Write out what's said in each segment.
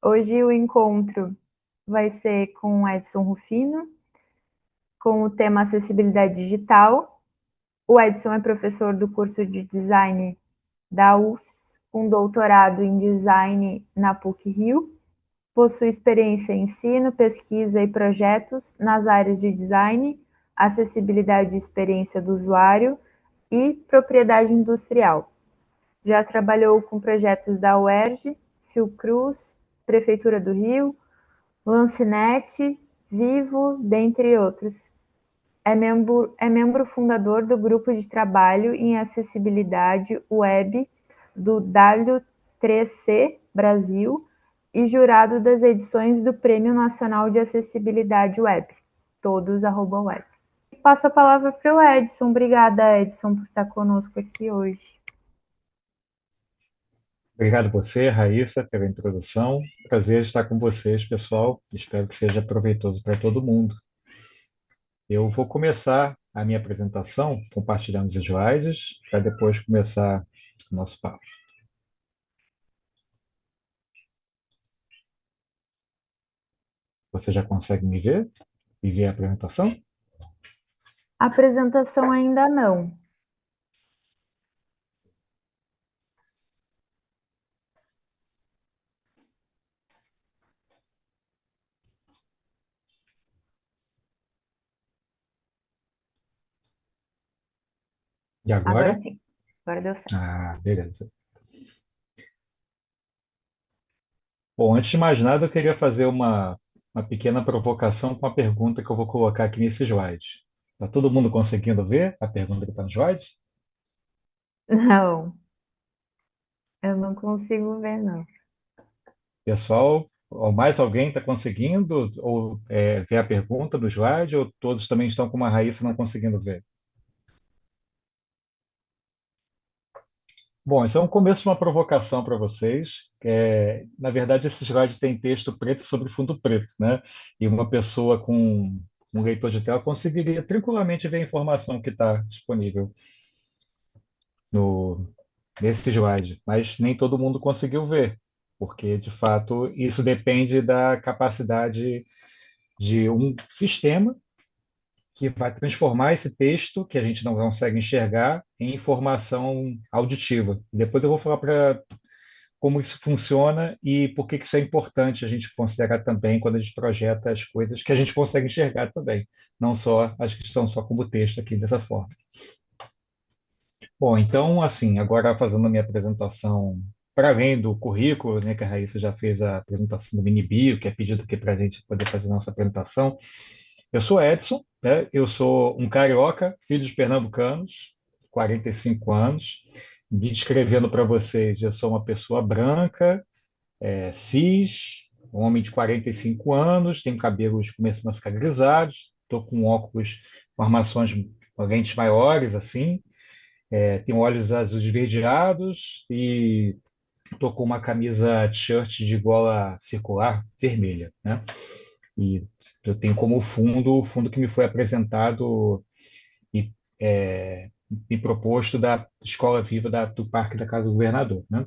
Hoje o encontro vai ser com o Edson Rufino, com o tema acessibilidade digital. O Edson é professor do curso de design da UFS, com doutorado em design na PUC-Rio. Possui experiência em ensino, pesquisa e projetos nas áreas de design, acessibilidade e experiência do usuário e propriedade industrial. Já trabalhou com projetos da UERJ, Fiocruz, Prefeitura do Rio, Lancinete, Vivo, dentre outros. É membro fundador do Grupo de Trabalho em Acessibilidade Web do W3C Brasil e jurado das edições do Prêmio Nacional de Acessibilidade Web, todos @web. Passo a palavra para o Edson. Obrigada, Edson, por estar conosco aqui hoje. Obrigado a você, Raíssa, pela introdução. Prazer estar com vocês, pessoal. Espero que seja proveitoso para todo mundo. Eu vou começar a minha apresentação compartilhando os slides, para depois começar o nosso papo. Você já consegue me ver e ver a apresentação? Apresentação ainda não. E Agora agora? sim. Agora deu certo. Ah, beleza. Bom, antes de mais nada, eu queria fazer uma pequena provocação com a pergunta que eu vou colocar aqui nesse slide. Está todo mundo conseguindo ver a pergunta que está no slide? Não, eu não consigo ver, não. Pessoal, ou mais alguém está conseguindo ou ver a pergunta do slide, ou todos também estão com uma raiz e não conseguindo ver? Bom, isso é um começo de uma provocação para vocês. Na verdade, esse slide tem texto preto sobre fundo preto, né? E uma pessoa com um leitor de tela conseguiria tranquilamente ver a informação que está disponível no, nesse slide, mas nem todo mundo conseguiu ver, porque, de fato, isso depende da capacidade de um sistema que vai transformar esse texto, que a gente não consegue enxergar, em informação auditiva. Depois eu vou falar para como isso funciona e por que que isso é importante a gente considerar também quando a gente projeta as coisas que a gente consegue enxergar também, não só as que estão só como texto aqui dessa forma. Bom, então, assim, agora fazendo a minha apresentação, para além do currículo, né, que a Raíssa já fez a apresentação do mini bio, que é pedido aqui para a gente poder fazer a nossa apresentação. Eu sou Edson, né? Eu sou um carioca, filho de pernambucanos, 45 anos. Me descrevendo para vocês, eu sou uma pessoa branca, cis, um homem de 45 anos, tenho cabelos começando a ficar grisalhos, estou com óculos com armações, com lentes maiores, assim, tenho olhos azuis esverdeados e estou com uma camisa t-shirt de gola circular vermelha, né? E eu tenho como fundo o fundo que me foi apresentado e me proposto da Escola Viva do Parque da Casa do Governador, né?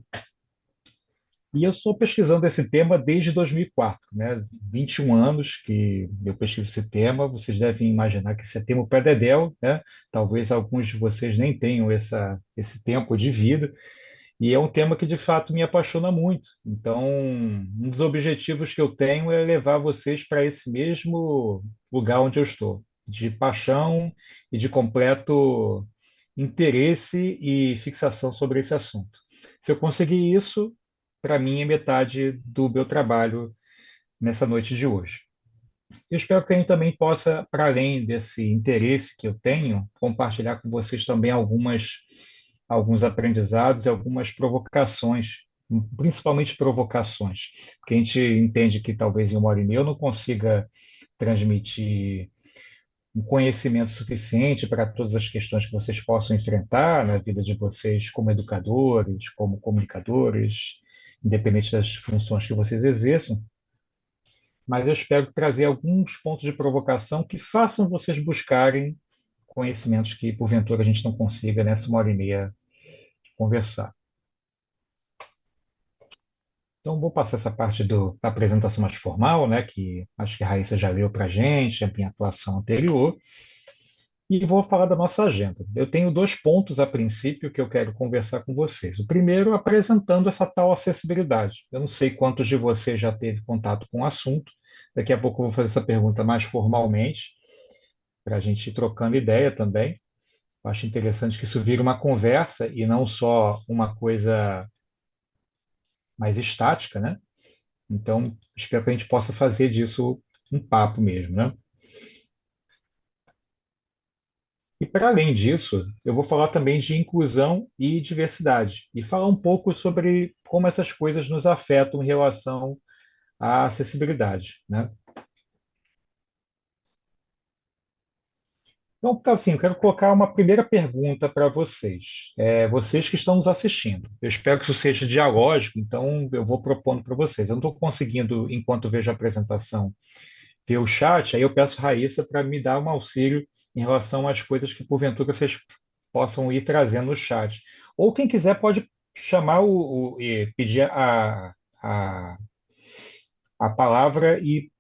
E eu estou pesquisando esse tema desde 2004, né? 21 anos que eu pesquiso esse tema. Vocês devem imaginar que esse é tema para dedéu, né? Talvez alguns de vocês nem tenham esse tempo de vida. E é um tema que de fato me apaixona muito. Então, um dos objetivos que eu tenho é levar vocês para esse mesmo lugar onde eu estou, de paixão e de completo interesse e fixação sobre esse assunto. Se eu conseguir isso, para mim é metade do meu trabalho nessa noite de hoje. Eu espero que a gente também possa, para além desse interesse que eu tenho, compartilhar com vocês também alguns aprendizados e algumas provocações, principalmente provocações, porque a gente entende que talvez em uma hora e meia eu não consiga transmitir um conhecimento suficiente para todas as questões que vocês possam enfrentar na vida de vocês como educadores, como comunicadores, independente das funções que vocês exerçam, mas eu espero trazer alguns pontos de provocação que façam vocês buscarem conhecimentos que, porventura, a gente não consiga nessa uma hora e meia conversar. Então, vou passar essa parte da apresentação mais formal, né, que acho que a Raíssa já leu para a gente, a minha atuação anterior, e vou falar da nossa agenda. Eu tenho dois pontos a princípio que eu quero conversar com vocês. O primeiro, apresentando essa tal acessibilidade. Eu não sei quantos de vocês já teve contato com o assunto. Daqui a pouco eu vou fazer essa pergunta mais formalmente, para a gente ir trocando ideia também. Eu acho interessante que isso vire uma conversa e não só uma coisa mais estática, né? Então, espero que a gente possa fazer disso um papo mesmo, né? E para além disso, eu vou falar também de inclusão e diversidade e falar um pouco sobre como essas coisas nos afetam em relação à acessibilidade, né? Então, assim, eu quero colocar uma primeira pergunta para vocês, vocês que estão nos assistindo. Eu espero que isso seja dialógico, então eu vou propondo para vocês. Eu não estou conseguindo, enquanto vejo a apresentação, ver o chat, aí eu peço a Raíssa para me dar um auxílio em relação às coisas que, porventura, vocês possam ir trazendo no chat. Ou quem quiser pode chamar e pedir a palavra e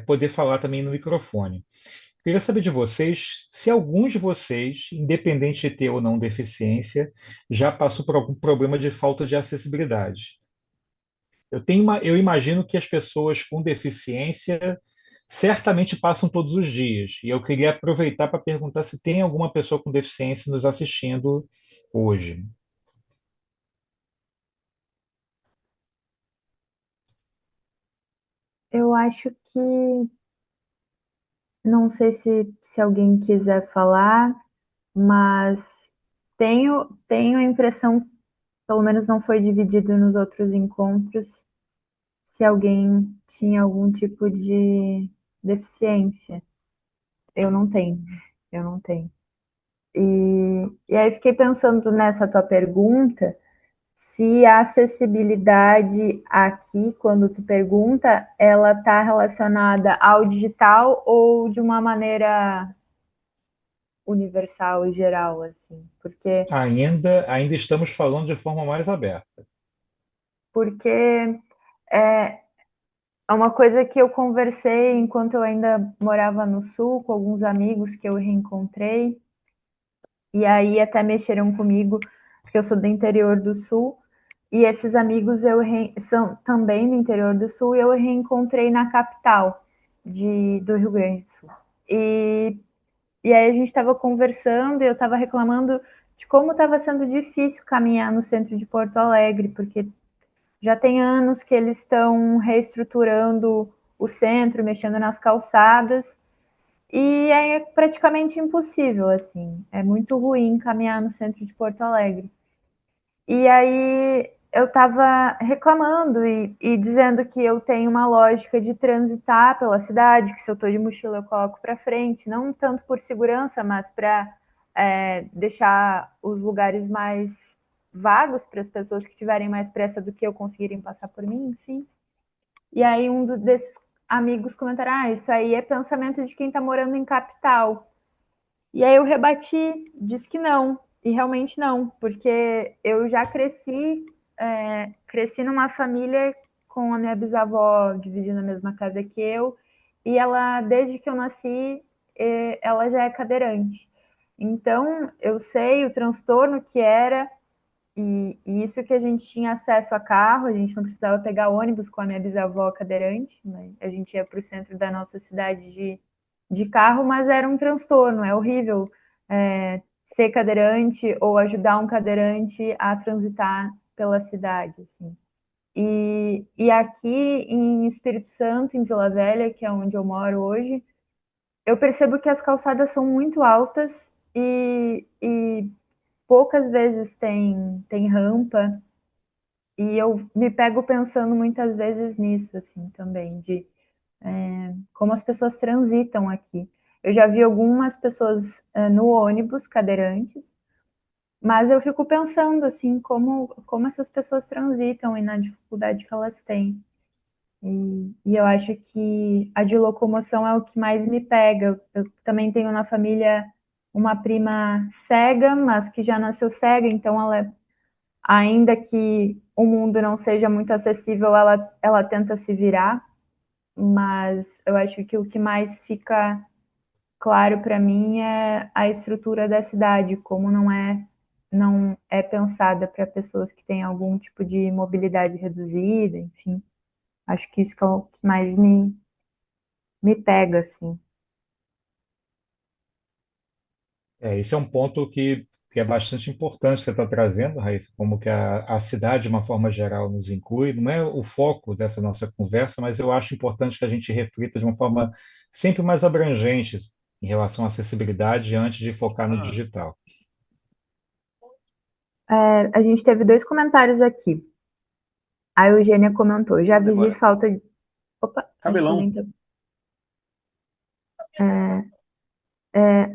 poder falar também no microfone. Queria saber de vocês se alguns de vocês, independente de ter ou não deficiência, já passou por algum problema de falta de acessibilidade. Eu imagino que as pessoas com deficiência certamente passam todos os dias. E eu queria aproveitar para perguntar se tem alguma pessoa com deficiência nos assistindo hoje. Eu acho que, não sei se alguém quiser falar, mas tenho a impressão, pelo menos não foi dividido nos outros encontros, se alguém tinha algum tipo de deficiência. Eu não tenho, eu não tenho. E aí fiquei pensando nessa tua pergunta, se a acessibilidade aqui, quando tu pergunta, ela está relacionada ao digital ou de uma maneira universal e geral, assim? Ainda estamos falando de forma mais aberta. Porque é uma coisa que eu conversei enquanto eu ainda morava no Sul, com alguns amigos que eu reencontrei, e aí até mexeram comigo, porque eu sou do interior do Sul, e esses amigos são também do interior do Sul, e eu reencontrei na capital do Rio Grande do Sul. E, e aí a gente estava conversando e eu estava reclamando de como estava sendo difícil caminhar no centro de Porto Alegre, porque já tem anos que eles estão reestruturando o centro, mexendo nas calçadas, e é praticamente impossível, assim. É muito ruim caminhar no centro de Porto Alegre. E aí eu estava reclamando e dizendo que eu tenho uma lógica de transitar pela cidade, que se eu estou de mochila eu coloco para frente, não tanto por segurança, mas para deixar os lugares mais vagos para as pessoas que tiverem mais pressa do que eu conseguirem passar por mim, enfim. E aí desses amigos comentaram, isso aí é pensamento de quem está morando em capital. E aí eu rebati, disse que não, e realmente não, porque eu já cresci numa família com a minha bisavó dividindo a mesma casa que eu, e ela, desde que eu nasci, ela já é cadeirante. Então, eu sei o transtorno que era, e isso que a gente tinha acesso a carro, a gente não precisava pegar ônibus com a minha bisavó cadeirante, né? A gente ia para o centro da nossa cidade de carro, mas era um transtorno, é horrível ser cadeirante ou ajudar um cadeirante a transitar pela cidade, assim. E aqui em Espírito Santo, em Vila Velha, que é onde eu moro hoje, eu percebo que as calçadas são muito altas e poucas vezes tem rampa, e eu me pego pensando muitas vezes nisso, assim, também, de como as pessoas transitam aqui. Eu já vi algumas pessoas no ônibus cadeirantes, mas eu fico pensando assim como essas pessoas transitam e na dificuldade que elas têm. E eu acho que a de locomoção é o que mais me pega. Eu também tenho na família uma prima cega, mas que já nasceu cega, então ela ainda que o mundo não seja muito acessível, ela tenta se virar, mas eu acho que o que mais fica claro para mim é a estrutura da cidade, como não é pensada para pessoas que têm algum tipo de mobilidade reduzida, enfim. Acho que isso que é o que mais me pega, assim. Esse é um ponto que é bastante importante que você está trazendo, Raíssa, como que a cidade, de uma forma geral, nos inclui. Não é o foco dessa nossa conversa, mas eu acho importante que a gente reflita de uma forma sempre mais abrangente em relação à acessibilidade antes de focar no digital. A gente teve dois comentários aqui. A Eugênia comentou, já vivi Agora, falta de. Opa, acho que alguém cabelão. tá.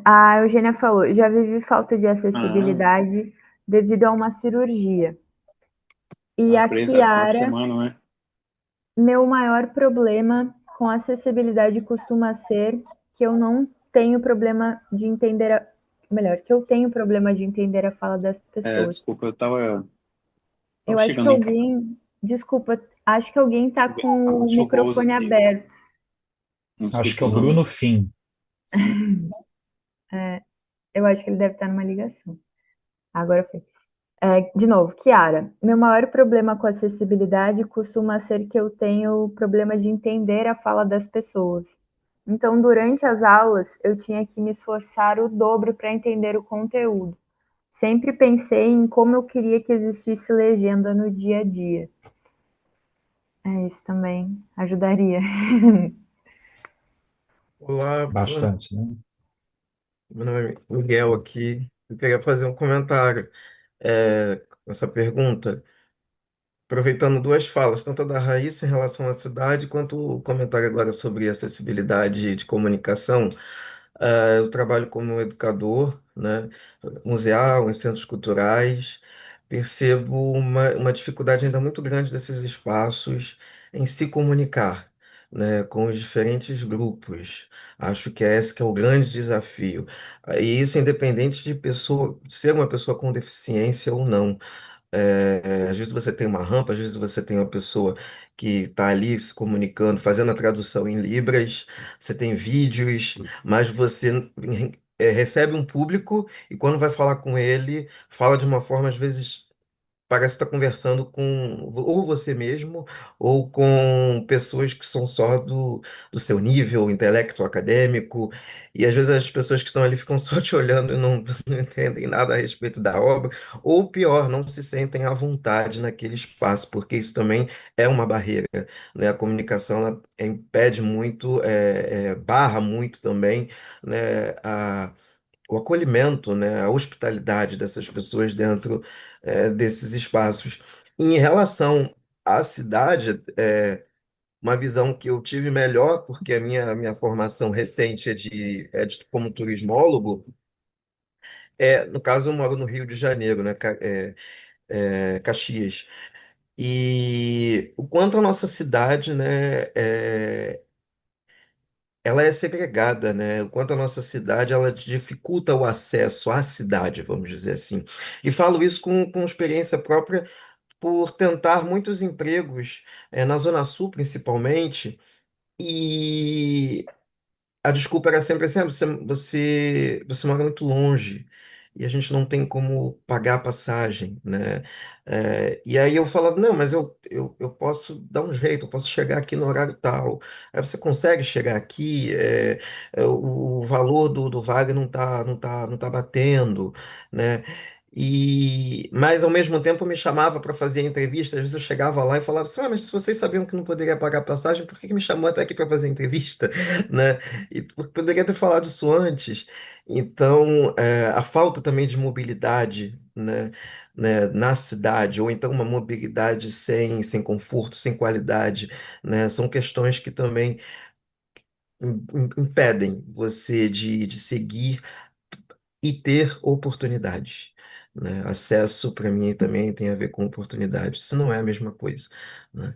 A Eugênia falou, já vivi falta de Ah, acessibilidade devido a uma cirurgia. E a a presa final de Kiara, semana, né? meu maior problema com acessibilidade costuma ser que eu não tenho problema de entender melhor, que eu tenho problema de entender a fala das É, pessoas. desculpa, tava Eu acho que chegando em casa. alguém, desculpa, acho que alguém tá com o Deixa o Bozo microfone aqui, aberto. no Acho que Espírito é o Santo. Bruno Fim. Sim. Eu acho que ele deve estar numa ligação. Agora foi. De novo, Kiara, meu maior problema com acessibilidade costuma ser que eu tenho problema de entender a fala das pessoas. Então, durante as aulas, eu tinha que me esforçar o dobro para entender o conteúdo. Sempre pensei em como eu queria que existisse legenda no dia a dia. Isso também ajudaria. Olá, Bastante, né? meu nome é Miguel aqui. Eu queria fazer um comentário com essa pergunta, aproveitando duas falas, tanto a da Raíssa em relação à cidade, quanto o comentário agora sobre acessibilidade de comunicação. Eu trabalho como educador, né, museal, em centros culturais. Percebo uma dificuldade ainda muito grande desses espaços em se comunicar, né, com os diferentes grupos. Acho que é esse que é o grande desafio. E isso independente de pessoa, de ser uma pessoa com deficiência ou não. Às vezes você tem uma rampa, às vezes você tem uma pessoa que está ali se comunicando, fazendo a tradução em Libras, você tem vídeos, mas você recebe um público e quando vai falar com ele, fala de uma forma às vezes parece estar conversando com ou você mesmo ou com pessoas que são só do seu nível intelecto acadêmico, e às vezes as pessoas que estão ali ficam só te olhando e não, não entendem nada a respeito da obra, ou pior, não se sentem à vontade naquele espaço, porque isso também é uma barreira, né? A comunicação ela impede muito, barra muito também, né? O acolhimento, né, a hospitalidade dessas pessoas dentro desses espaços. Em relação à cidade, uma visão que eu tive melhor, porque a minha formação recente como turismólogo, no caso eu moro no Rio de Janeiro, né, Caxias, e o quanto a nossa cidade, né, ela é segregada, né? O quanto a nossa cidade ela dificulta o acesso à cidade, vamos dizer assim. E falo isso com experiência própria por tentar muitos empregos, na Zona Sul, principalmente, e a desculpa era sempre assim: você mora muito longe e a gente não tem como pagar a passagem, né? E aí eu falava, não, mas eu posso dar um jeito, eu posso chegar aqui no horário tal. Aí você consegue chegar aqui, o valor do Vale não tá batendo, né? Mas ao mesmo tempo me chamava para fazer entrevista. Às vezes eu chegava lá e falava assim: mas se vocês sabiam que não poderia pagar a passagem, por que que me chamou até aqui para fazer entrevista? Né? E poderia ter falado isso antes. Então, a falta também de mobilidade, na cidade, ou então uma mobilidade sem conforto, sem qualidade, né, são questões que também impedem você de seguir e ter oportunidades. Né? Acesso, para mim, também tem a ver com oportunidade. Isso não é a mesma coisa. Né?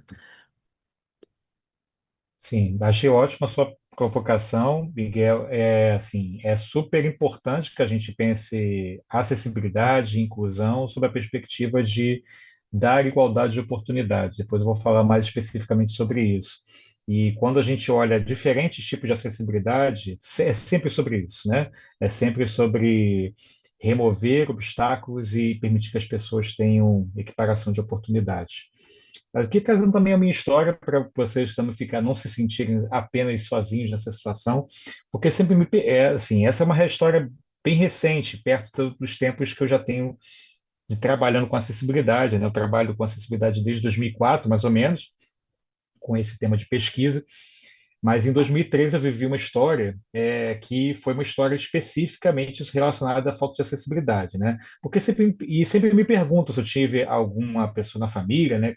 Sim, achei ótima a sua provocação, Miguel. É assim, é super importante que a gente pense acessibilidade e inclusão sob a perspectiva de dar igualdade de oportunidades. Depois eu vou falar mais especificamente sobre isso. E quando a gente olha diferentes tipos de acessibilidade, é sempre sobre isso, né? É sempre sobre remover obstáculos e permitir que as pessoas tenham equiparação de oportunidades. Aqui trazendo também a minha história para vocês também ficar, não se sentirem apenas sozinhos nessa situação, porque sempre é assim, essa é uma história bem recente, perto dos tempos que eu já tenho de trabalhando com acessibilidade, né? Eu trabalho com acessibilidade desde 2004, mais ou menos, com esse tema de pesquisa. Mas em 2013 eu vivi uma história que foi uma história especificamente relacionada à falta de acessibilidade, né? Porque sempre me pergunto se eu tive alguma pessoa na família, né,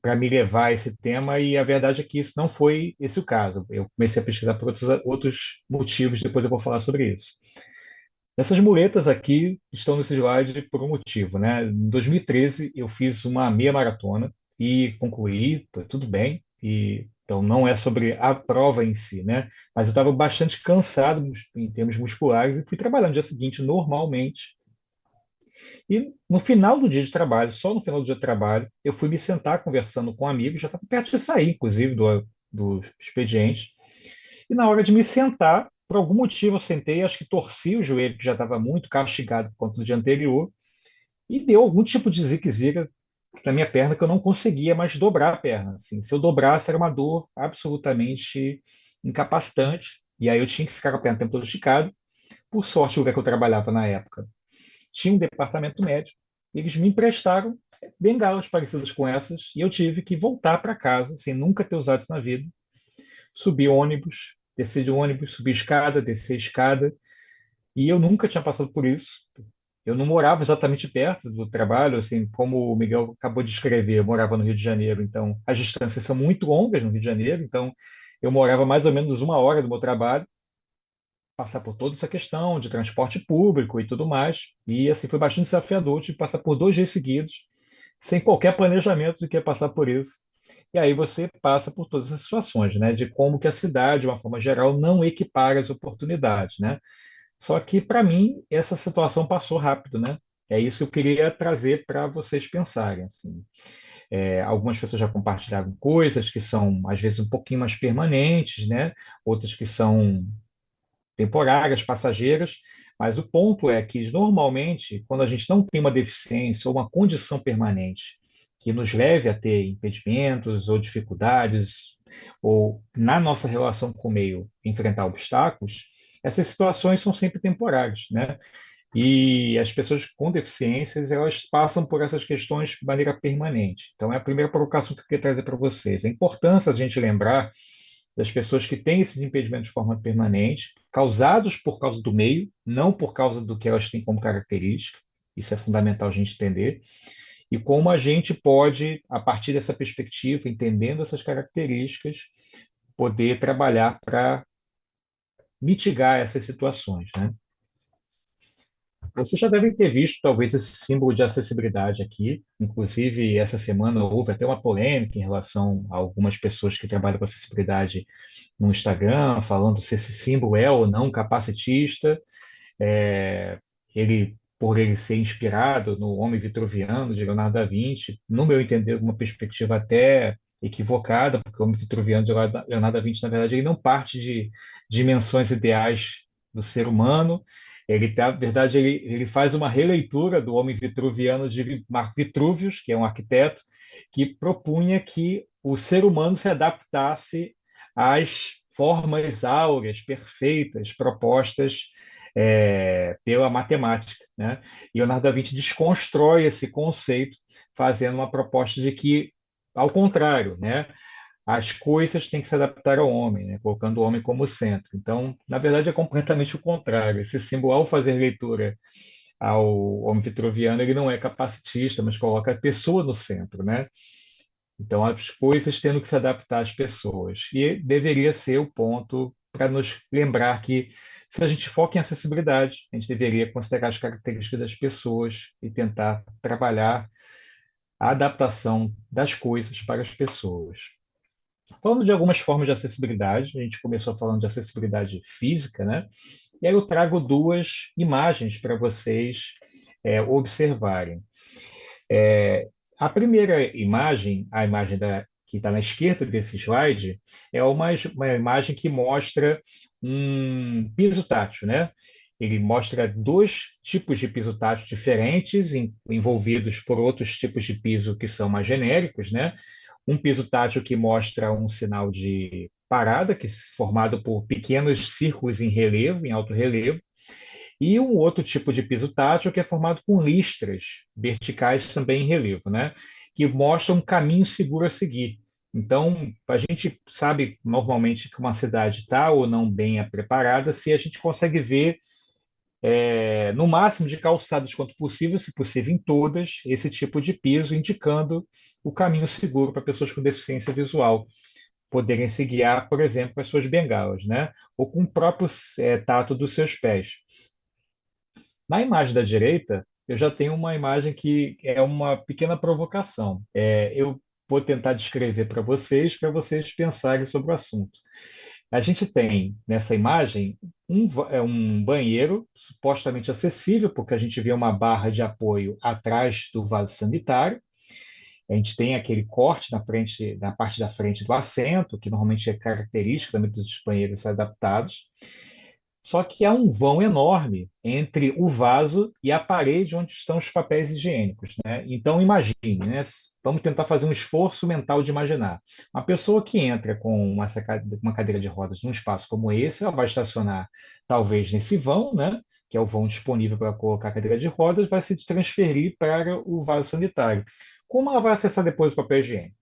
para me levar a esse tema, e a verdade é que isso não foi esse o caso. Eu comecei a pesquisar por outros motivos, depois eu vou falar sobre isso. Essas muletas aqui estão no slide por um motivo, né? Em 2013 eu fiz uma meia maratona e concluí, foi tudo bem, e então não é sobre a prova em si, né? Mas eu estava bastante cansado em termos musculares e fui trabalhar no dia seguinte normalmente. E no final do dia de trabalho, só no final do dia de trabalho, eu fui me sentar conversando com amigos, já estava perto de sair, inclusive, do expediente. E na hora de me sentar, por algum motivo eu sentei, acho que torci o joelho, que já estava muito castigado por conta do dia anterior, e deu algum tipo de zique-zague na minha perna que eu não conseguia mais dobrar a perna. Assim, se eu dobrasse, era uma dor absolutamente incapacitante. E aí eu tinha que ficar com a perna o tempo todo esticado. Por sorte, o lugar que eu trabalhava na época tinha um departamento médico, e eles me emprestaram bengalas parecidas com essas, e eu tive que voltar para casa, sem nunca ter usado isso na vida, subir ônibus, descer de ônibus, subir escada, descer escada, e eu nunca tinha passado por isso. Eu não morava exatamente perto do trabalho, assim, como o Miguel acabou de escrever, eu morava no Rio de Janeiro, então as distâncias são muito longas no Rio de Janeiro, então eu morava mais ou menos uma hora do meu trabalho, passar por toda essa questão de transporte público e tudo mais. E assim foi bastante desafiador de passar por 2 dias seguidos, sem qualquer planejamento de que ia passar por isso. E aí você passa por todas essas situações, né? De como que a cidade, de uma forma geral, não equipara as oportunidades, né? Só que, para mim, essa situação passou rápido, né? É isso que eu queria trazer para vocês pensarem, assim. Algumas pessoas já compartilharam coisas que são, às vezes, um pouquinho mais permanentes, né? Outras que são temporárias, passageiras, mas o ponto é que, normalmente, quando a gente não tem uma deficiência ou uma condição permanente que nos leve a ter impedimentos ou dificuldades, ou na nossa relação com o meio enfrentar obstáculos, essas situações são sempre temporárias, né? E as pessoas com deficiências, elas passam por essas questões de maneira permanente. Então, é a primeira provocação que eu queria trazer para vocês. A importância da gente lembrar das pessoas que têm esses impedimentos de forma permanente, causados por causa do meio, não por causa do que elas têm como característica. Isso é fundamental a gente entender. E como a gente pode, a partir dessa perspectiva, entendendo essas características, poder trabalhar para mitigar essas situações, né? Vocês já devem ter visto, talvez, esse símbolo de acessibilidade aqui. Inclusive, essa semana houve até uma polêmica em relação a algumas pessoas que trabalham com acessibilidade no Instagram, falando se esse símbolo é ou não capacitista. É, por ele ser inspirado no Homem Vitruviano de Leonardo da Vinci, no meu entender, uma perspectiva até equivocada, porque o Homem Vitruviano de Leonardo da Vinci, na verdade, ele não parte de dimensões ideais do ser humano. Na verdade, ele faz uma releitura do Homem Vitruviano de Marco Vitruvius, que é um arquiteto, que propunha que o ser humano se adaptasse às formas áureas, perfeitas, propostas pela matemática, né? E Leonardo da Vinci desconstrói esse conceito, fazendo uma proposta de que, ao contrário, né? As coisas têm que se adaptar ao homem, né? Colocando o homem como centro. Então, na verdade, é completamente o contrário. Esse símbolo, ao fazer leitura ao homem vitruviano, ele não é capacitista, mas coloca a pessoa no centro, né? Então, as coisas tendo que se adaptar às pessoas. E deveria ser o ponto para nos lembrar que, se a gente foca em acessibilidade, a gente deveria considerar as características das pessoas e tentar trabalhar a adaptação das coisas para as pessoas. Falando de algumas formas de acessibilidade, a gente começou falando de acessibilidade física, né? E aí eu trago duas imagens para vocês observarem. A primeira imagem, a imagem que está na esquerda desse slide, é uma imagem que mostra um piso tátil, né? Ele mostra dois tipos de piso tátil diferentes, envolvidos por outros tipos de piso que são mais genéricos, né? Um piso tátil que mostra um sinal de parada, formado por pequenos círculos em relevo, em alto relevo, e um outro tipo de piso tátil que é formado com listras verticais também em relevo, né? Que mostram um caminho seguro a seguir. Então, a gente sabe normalmente que uma cidade está ou não bem preparada se a gente consegue ver, no máximo de calçadas quanto possível, se possível em todas, esse tipo de piso, indicando o caminho seguro para pessoas com deficiência visual poderem se guiar, por exemplo, com as suas bengalas, né? Ou com o próprio tato dos seus pés. Na imagem da direita, eu já tenho uma imagem que é uma pequena provocação. Eu vou tentar descrever para vocês pensarem sobre o assunto. A gente tem nessa imagem um banheiro supostamente acessível, porque a gente vê uma barra de apoio atrás do vaso sanitário. A gente tem aquele corte na frente, na parte da frente do assento, que normalmente é característico também dos banheiros adaptados. Só que há um vão enorme entre o vaso e a parede onde estão os papéis higiênicos, né? Então imagine, né? Vamos tentar fazer um esforço mental de imaginar. Uma pessoa que entra com uma cadeira de rodas num espaço como esse, ela vai estacionar talvez nesse vão, né? Que é o vão disponível para colocar a cadeira de rodas, vai se transferir para o vaso sanitário. Como ela vai acessar depois o papel higiênico?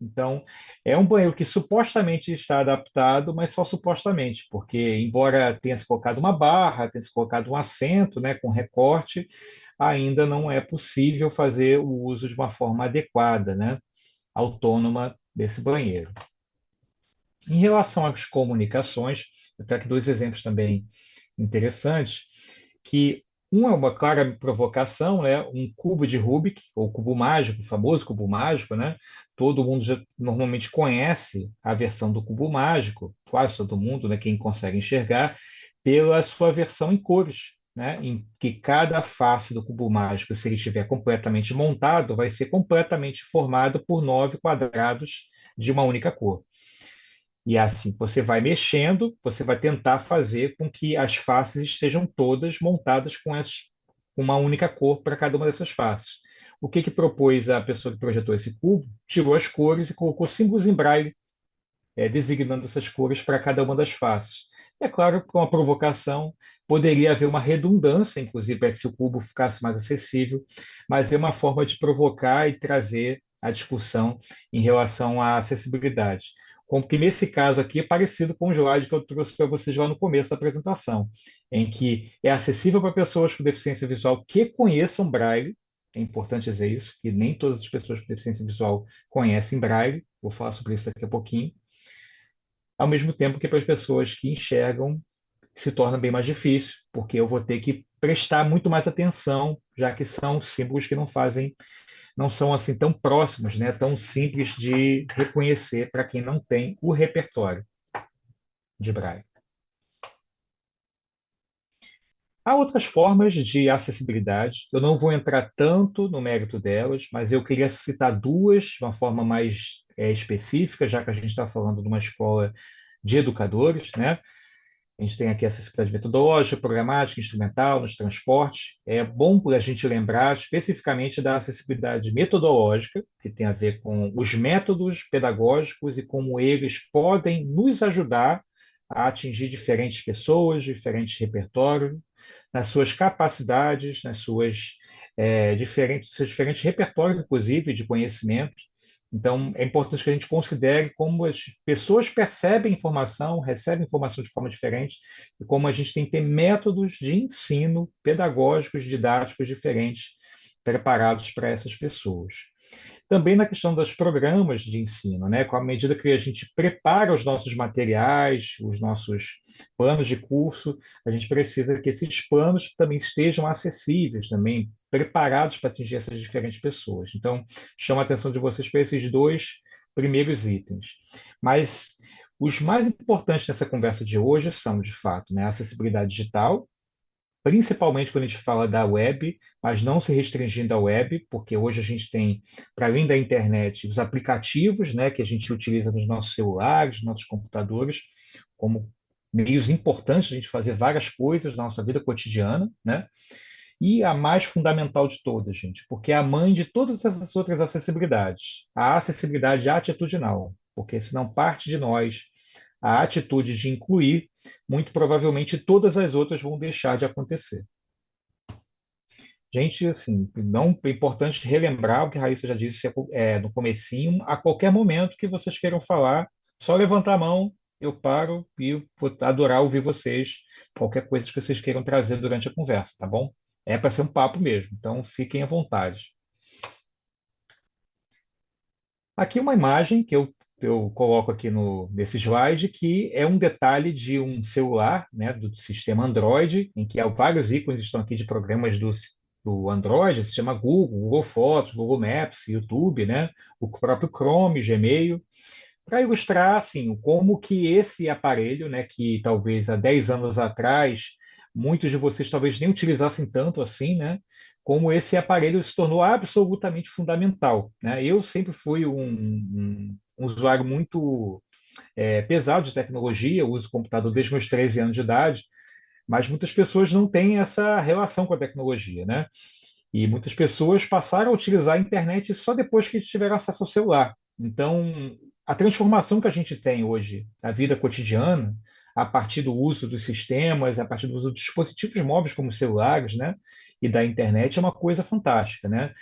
Então, é um banheiro que supostamente está adaptado, mas só supostamente, porque embora tenha se colocado uma barra, tenha se colocado um assento, né, com recorte, ainda não é possível fazer o uso de uma forma adequada, né, autônoma desse banheiro. Em relação às comunicações, eu trago aqui dois exemplos também interessantes, que um é uma clara provocação, né? Um cubo de Rubik, ou cubo mágico, o famoso cubo mágico, né? Todo mundo já normalmente conhece a versão do cubo mágico, quase todo mundo, né? Quem consegue enxergar, pela sua versão em cores, né? Em que cada face do cubo mágico, se ele estiver completamente montado, vai ser completamente formado por 9 quadrados de uma única cor. E assim, você vai mexendo, você vai tentar fazer com que as faces estejam todas montadas com uma única cor para cada uma dessas faces. O que propôs a pessoa que projetou esse cubo? Tirou as cores e colocou símbolos em braille, designando essas cores para cada uma das faces. É claro que com uma provocação poderia haver uma redundância, inclusive, para que se o cubo ficasse mais acessível, mas é uma forma de provocar e trazer a discussão em relação à acessibilidade. Como que nesse caso aqui é parecido com o slide que eu trouxe para vocês lá no começo da apresentação, em que é acessível para pessoas com deficiência visual que conheçam Braille. É importante dizer isso, que nem todas as pessoas com deficiência visual conhecem Braille. Vou falar sobre isso daqui a pouquinho. Ao mesmo tempo que para as pessoas que enxergam se torna bem mais difícil, porque eu vou ter que prestar muito mais atenção, já que são símbolos que não são assim tão próximos, né, tão simples de reconhecer para quem não tem o repertório de Braille. Há outras formas de acessibilidade, eu não vou entrar tanto no mérito delas, mas eu queria citar duas de uma forma mais específica, já que a gente está falando de uma escola de educadores, né? A gente tem aqui a acessibilidade metodológica, programática, instrumental, nos transportes. É bom a gente lembrar especificamente da acessibilidade metodológica, que tem a ver com os métodos pedagógicos e como eles podem nos ajudar a atingir diferentes pessoas, diferentes repertórios, nas suas capacidades, seus diferentes repertórios, inclusive, de conhecimento. Então, é importante que a gente considere como as pessoas percebem informação, recebem informação de forma diferente, e como a gente tem que ter métodos de ensino pedagógicos, didáticos diferentes, preparados para essas pessoas. Também na questão dos programas de ensino, né? Com a medida que a gente prepara os nossos materiais, os nossos planos de curso, a gente precisa que esses planos também estejam acessíveis, também preparados para atingir essas diferentes pessoas. Então, chamo a atenção de vocês para esses dois primeiros itens. Mas os mais importantes nessa conversa de hoje são, de fato, né, a acessibilidade digital, principalmente quando a gente fala da web, mas não se restringindo à web, porque hoje a gente tem, para além da internet, os aplicativos, né, que a gente utiliza nos nossos celulares, nos nossos computadores, como meios importantes de a gente fazer várias coisas na nossa vida cotidiana, né? E a mais fundamental de todas, gente, porque é a mãe de todas essas outras acessibilidades, a acessibilidade atitudinal, porque se não parte de nós a atitude de incluir, muito provavelmente todas as outras vão deixar de acontecer. Gente, assim, não é importante relembrar o que a Raíssa já disse no comecinho, a qualquer momento que vocês queiram falar, só levantar a mão, eu paro e vou adorar ouvir vocês, qualquer coisa que vocês queiram trazer durante a conversa, tá bom? É para ser um papo mesmo, então fiquem à vontade. Aqui uma imagem que eu coloco aqui nesse slide, que é um detalhe de um celular, né, do sistema Android, em que há vários ícones estão aqui de programas do Android, se chama Google, Google Fotos, Google Maps, YouTube, né, o próprio Chrome, Gmail, para ilustrar assim, como que esse aparelho, né, que talvez há 10 anos atrás muitos de vocês talvez nem utilizassem tanto assim, né, como esse aparelho se tornou absolutamente fundamental. Né? Eu sempre fui um usuário muito pesado de tecnologia, uso computador desde meus 13 anos de idade, mas muitas pessoas não têm essa relação com a tecnologia, né? E muitas pessoas passaram a utilizar a internet só depois que tiveram acesso ao celular. Então, a transformação que a gente tem hoje na vida cotidiana, a partir do uso dos sistemas, a partir do uso dos dispositivos móveis como celulares, né, e da internet, é uma coisa fantástica, né?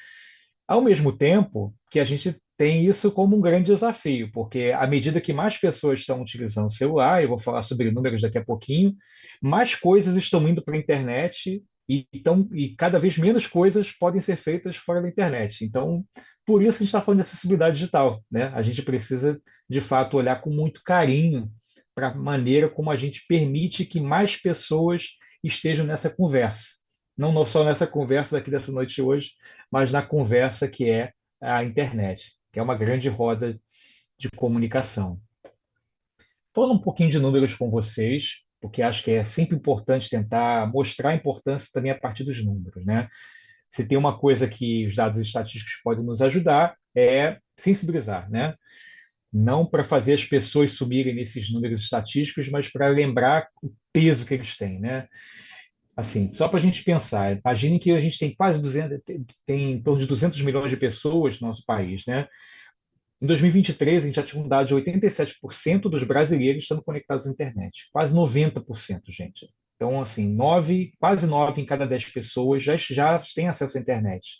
Ao mesmo tempo que a gente tem isso como um grande desafio, porque à medida que mais pessoas estão utilizando o celular, eu vou falar sobre números daqui a pouquinho, mais coisas estão indo para a internet e cada vez menos coisas podem ser feitas fora da internet. Então, por isso a gente está falando de acessibilidade digital, né? A gente precisa, de fato, olhar com muito carinho para a maneira como a gente permite que mais pessoas estejam nessa conversa. Não só nessa conversa daqui dessa noite de hoje, mas na conversa que é a internet, que é uma grande roda de comunicação. Falando um pouquinho de números com vocês, porque acho que é sempre importante tentar mostrar a importância também a partir dos números, né? Se tem uma coisa que os dados estatísticos podem nos ajudar, é sensibilizar, né? Não para fazer as pessoas sumirem nesses números estatísticos, mas para lembrar o peso que eles têm, né? Assim, só para a gente pensar, imagine que a gente tem quase 200, tem em torno de 200 milhões de pessoas no nosso país, né? Em 2023, a gente já tinha um dado de 87% dos brasileiros estando conectados à internet. Quase 90%, gente. Então, assim, quase 9 em cada 10 pessoas já têm acesso à internet.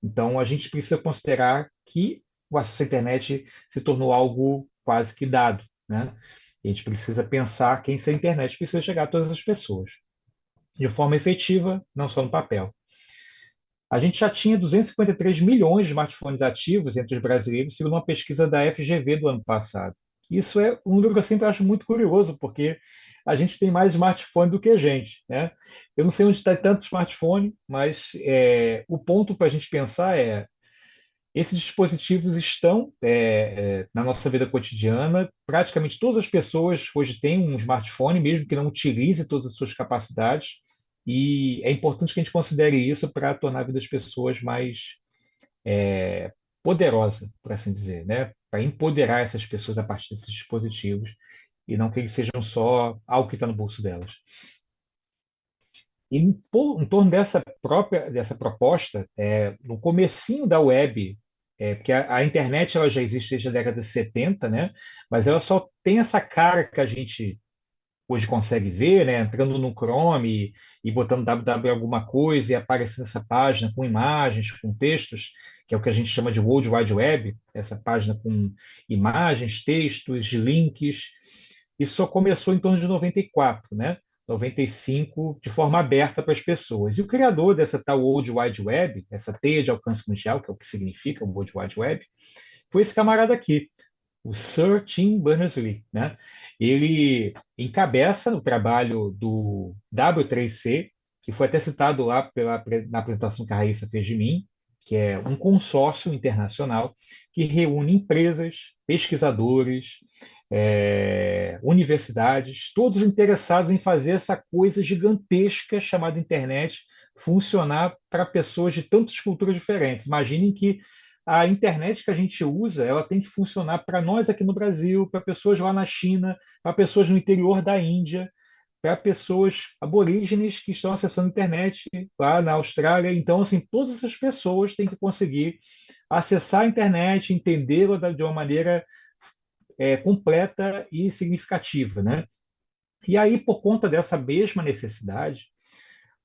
Então, a gente precisa considerar que o acesso à internet se tornou algo quase que dado, né? E a gente precisa pensar que essa internet precisa chegar a todas as pessoas de forma efetiva, não só no papel. A gente já tinha 253 milhões de smartphones ativos entre os brasileiros, segundo uma pesquisa da FGV do ano passado. Isso é um número que eu sempre acho muito curioso, porque a gente tem mais smartphone do que gente, né? Eu não sei onde está tanto smartphone, mas o ponto para a gente pensar é esses dispositivos estão na nossa vida cotidiana. Praticamente todas as pessoas hoje têm um smartphone, mesmo que não utilize todas as suas capacidades. E é importante que a gente considere isso para tornar a vida das pessoas mais poderosa, por assim dizer, né? Para empoderar essas pessoas a partir desses dispositivos e não que eles sejam só algo que está no bolso delas. E em torno dessa proposta, no comecinho da web, porque a internet ela já existe desde a década de 70, né? Mas ela só tem essa cara que a gente hoje consegue ver, né? Entrando no Chrome e botando www alguma coisa e aparecendo essa página com imagens, com textos, que é o que a gente chama de World Wide Web, essa página com imagens, textos, links. Isso só começou em torno de 94, né? 95, de forma aberta para as pessoas. E o criador dessa tal World Wide Web, essa teia de alcance mundial, que é o que significa o World Wide Web, foi esse camarada aqui, o Sir Tim Berners-Lee, né? Ele encabeça o trabalho do W3C, que foi até citado lá na apresentação que a Raíssa fez de mim, que é um consórcio internacional que reúne empresas, pesquisadores, universidades, todos interessados em fazer essa coisa gigantesca chamada internet funcionar para pessoas de tantas culturas diferentes. Imaginem que a internet que a gente usa, ela tem que funcionar para nós aqui no Brasil, para pessoas lá na China, para pessoas no interior da Índia, para pessoas aborígenes que estão acessando a internet lá na Austrália. Então, assim, todas essas pessoas têm que conseguir acessar a internet, entendê-la de uma maneira completa e significativa, né? E aí, por conta dessa mesma necessidade,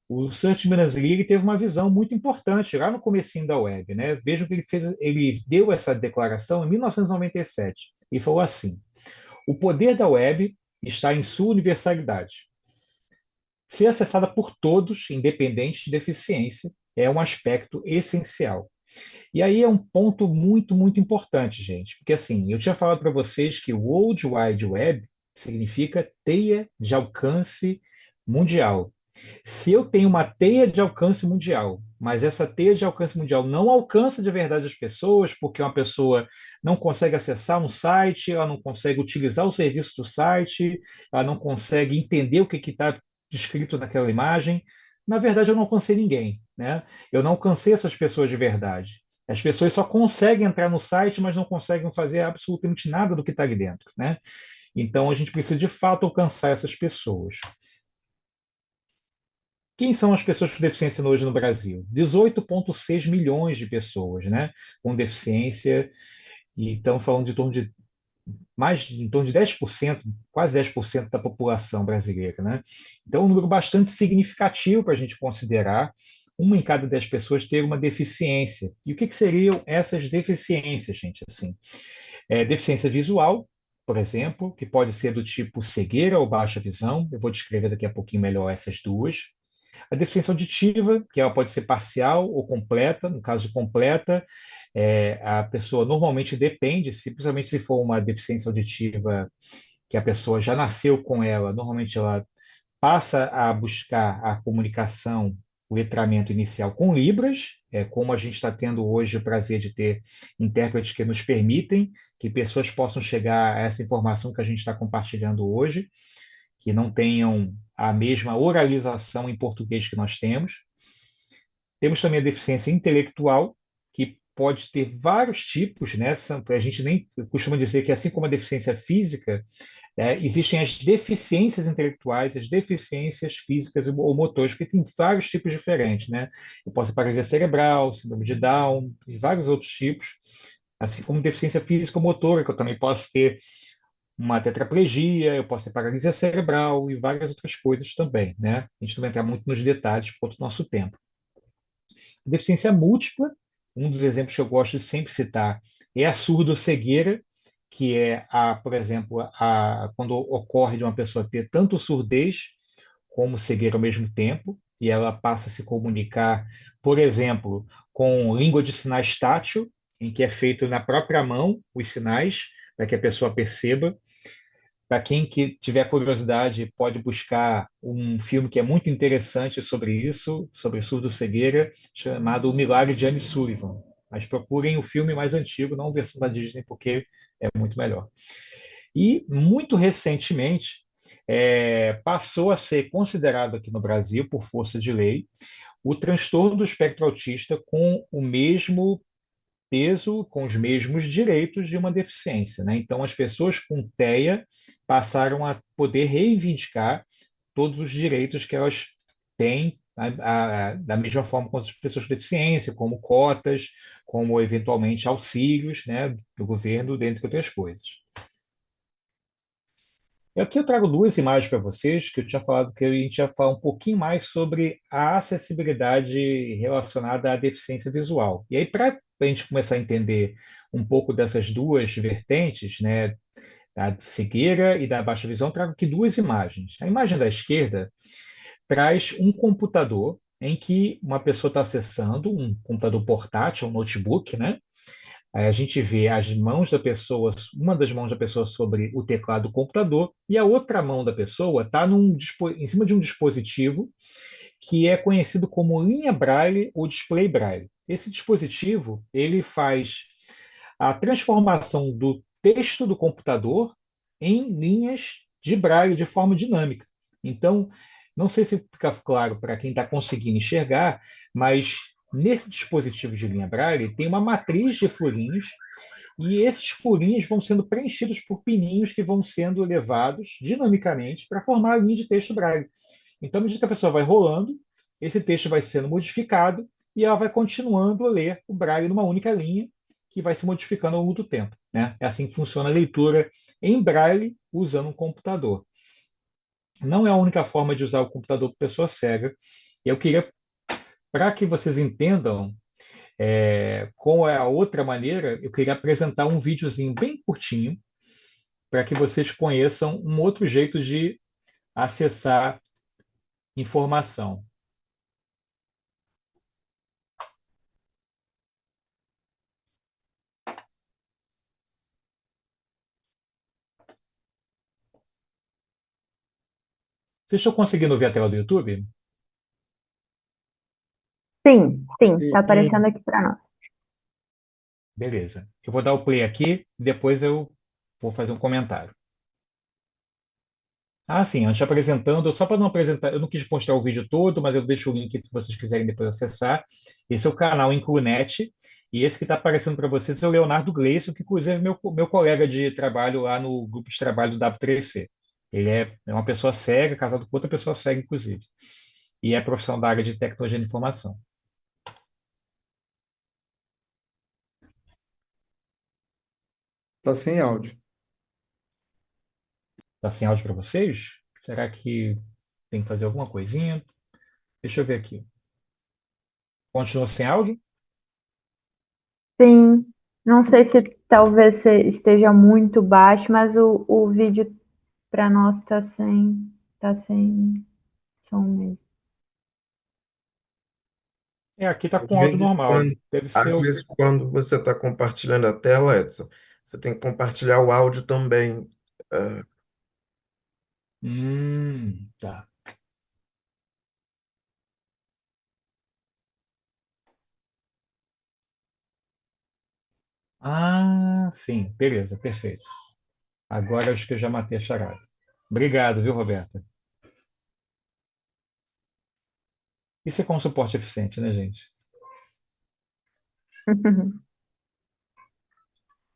o Search Manasri teve uma visão muito importante lá no comecinho da web, né? Vejam que ele deu essa declaração em 1997 e falou assim: o poder da web está em sua universalidade. Ser acessada por todos, independente de deficiência, é um aspecto essencial. E aí é um ponto muito, muito importante, gente, porque assim, eu tinha falado para vocês que o World Wide Web significa teia de alcance mundial. Se eu tenho uma teia de alcance mundial, mas essa teia de alcance mundial não alcança de verdade as pessoas, porque uma pessoa não consegue acessar um site, ela não consegue utilizar o serviço do site, ela não consegue entender o que está descrito naquela imagem, na verdade eu não alcancei ninguém, né? Eu não alcancei essas pessoas de verdade. As pessoas só conseguem entrar no site, mas não conseguem fazer absolutamente nada do que está ali dentro, né? Então a gente precisa de fato alcançar essas pessoas. Quem são as pessoas com deficiência hoje no Brasil? 18,6 milhões de pessoas, né, com deficiência, e estão falando de torno de em torno de 10%, quase 10% da população brasileira, né? Então, é um número bastante significativo para a gente considerar uma em cada 10 pessoas ter uma deficiência. E o que seriam essas deficiências, gente? Assim, deficiência visual, por exemplo, que pode ser do tipo cegueira ou baixa visão. Eu vou descrever daqui a pouquinho melhor essas duas. A deficiência auditiva, que ela pode ser parcial ou completa. No caso de completa, a pessoa normalmente depende, principalmente se for uma deficiência auditiva que a pessoa já nasceu com ela, normalmente ela passa a buscar a comunicação, o letramento inicial com Libras, como a gente está tendo hoje o prazer de ter intérpretes que nos permitem que pessoas possam chegar a essa informação que a gente está compartilhando hoje, que não tenham a mesma oralização em português que nós temos. Temos também a deficiência intelectual, que pode ter vários tipos, né? A gente nem costuma dizer que, assim como a deficiência física, existem as deficiências intelectuais, as deficiências físicas ou motores, porque tem vários tipos diferentes, né? Eu posso ter paralisia cerebral, síndrome de Down, e vários outros tipos, assim como deficiência física ou motora, que eu também posso ter uma tetraplegia, eu posso ter paralisia cerebral e várias outras coisas também, né? A gente não vai entrar muito nos detalhes por conta do nosso tempo. Deficiência múltipla, um dos exemplos que eu gosto de sempre citar é a surdocegueira, que é, por exemplo, quando ocorre de uma pessoa ter tanto surdez como cegueira ao mesmo tempo, e ela passa a se comunicar, por exemplo, com língua de sinais tátil, em que é feito na própria mão os sinais, para que a pessoa perceba. Para quem que tiver curiosidade, pode buscar um filme que é muito interessante sobre isso, sobre surdo-cegueira, chamado O Milagre de Anne Sullivan. Mas procurem o filme mais antigo, não a versão da Disney, porque é muito melhor. E, muito recentemente, passou a ser considerado aqui no Brasil, por força de lei, o transtorno do espectro autista com o mesmo peso, com os mesmos direitos de uma deficiência, né? Então, as pessoas com TEA passaram a poder reivindicar todos os direitos que elas têm, da mesma forma com as pessoas com deficiência, como cotas, como eventualmente auxílios, né, do governo, dentre outras coisas. E aqui eu trago duas imagens para vocês, que eu tinha falado que a gente ia falar um pouquinho mais sobre a acessibilidade relacionada à deficiência visual. E aí, para a gente começar a entender um pouco dessas duas vertentes, né, da cegueira e da baixa visão, trago aqui duas imagens. A imagem da esquerda traz um computador em que uma pessoa está acessando um computador portátil, um notebook, né? Aí a gente vê as mãos da pessoa, uma das mãos da pessoa sobre o teclado do computador e a outra mão da pessoa está em cima de um dispositivo que é conhecido como linha Braille ou display Braille. esse dispositivo ele faz a transformação do texto do computador em linhas de braille de forma dinâmica. Então, não sei se fica claro para quem está conseguindo enxergar, mas nesse dispositivo de linha braille tem uma matriz de furinhos e esses furinhos vão sendo preenchidos por pininhos que vão sendo levados dinamicamente para formar a linha de texto braille. Então, à medida que a pessoa vai rolando, esse texto vai sendo modificado e ela vai continuando a ler o braille numa única linha, que vai se modificando ao longo do tempo. Né? É assim que funciona a leitura em braille usando um computador. Não é a única forma de usar o computador para pessoa cega. Eu queria, para que vocês entendam qual é a outra maneira, eu queria apresentar um videozinho bem curtinho para que vocês conheçam um outro jeito de acessar informação. Vocês estão conseguindo ver a tela do YouTube? Sim, sim, E, tá aparecendo aqui para nós. Beleza. Eu vou dar o play aqui e depois eu vou fazer um comentário. Ah, sim, antes de apresentando, só para não apresentar, eu não quis mostrar o vídeo todo, mas eu deixo o link se vocês quiserem depois acessar. Esse é o canal Inclunet, e esse que está aparecendo para vocês é o Leonardo Gleison, que inclusive é meu colega de trabalho lá no grupo de trabalho do W3C. Ele é uma pessoa cega, casado com outra pessoa cega, inclusive, e é profissional da área de tecnologia de informação. Tá sem áudio. Está sem áudio para vocês? Será que tem que fazer alguma coisinha? Deixa eu ver aqui. Continua sem áudio? Sim, não sei se talvez esteja muito baixo, mas o vídeo para nós tá sem som mesmo. Aqui está às com áudio vezes, normal. quando, Deve às ser o. vezes, quando você está compartilhando a tela, Edson, você tem que compartilhar o áudio também. Ah, Tá. Ah, sim, beleza, perfeito. Agora acho que eu já matei a charada. Obrigado, viu, Roberta? Isso é com suporte eficiente, né, gente?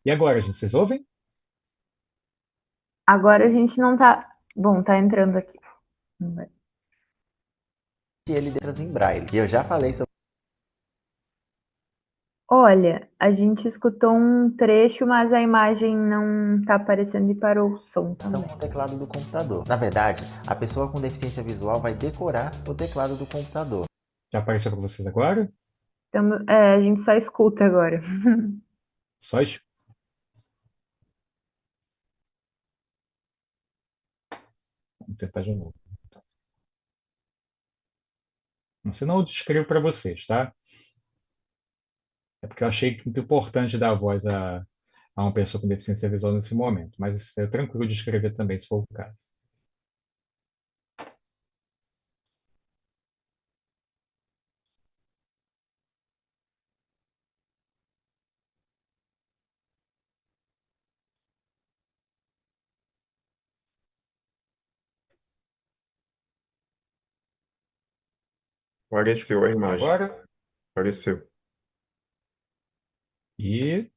E agora, gente, vocês ouvem? Agora a gente não tá. Bom, tá entrando aqui. Ele letras em braille. E eu já falei sobre Olha, a gente escutou um trecho, mas a imagem não tá aparecendo e parou o som também. o teclado do computador. Na verdade, a pessoa com deficiência visual vai decorar o teclado do computador. Já apareceu para vocês agora? Então, a gente só escuta agora. Só es- Vamos tentar de novo. Senão eu descrevo para vocês, tá? É porque eu achei muito importante dar voz a uma pessoa com deficiência visual nesse momento, mas é tranquilo de escrever também, se for o caso. apareceu a imagem. Agora, Apareceu. e.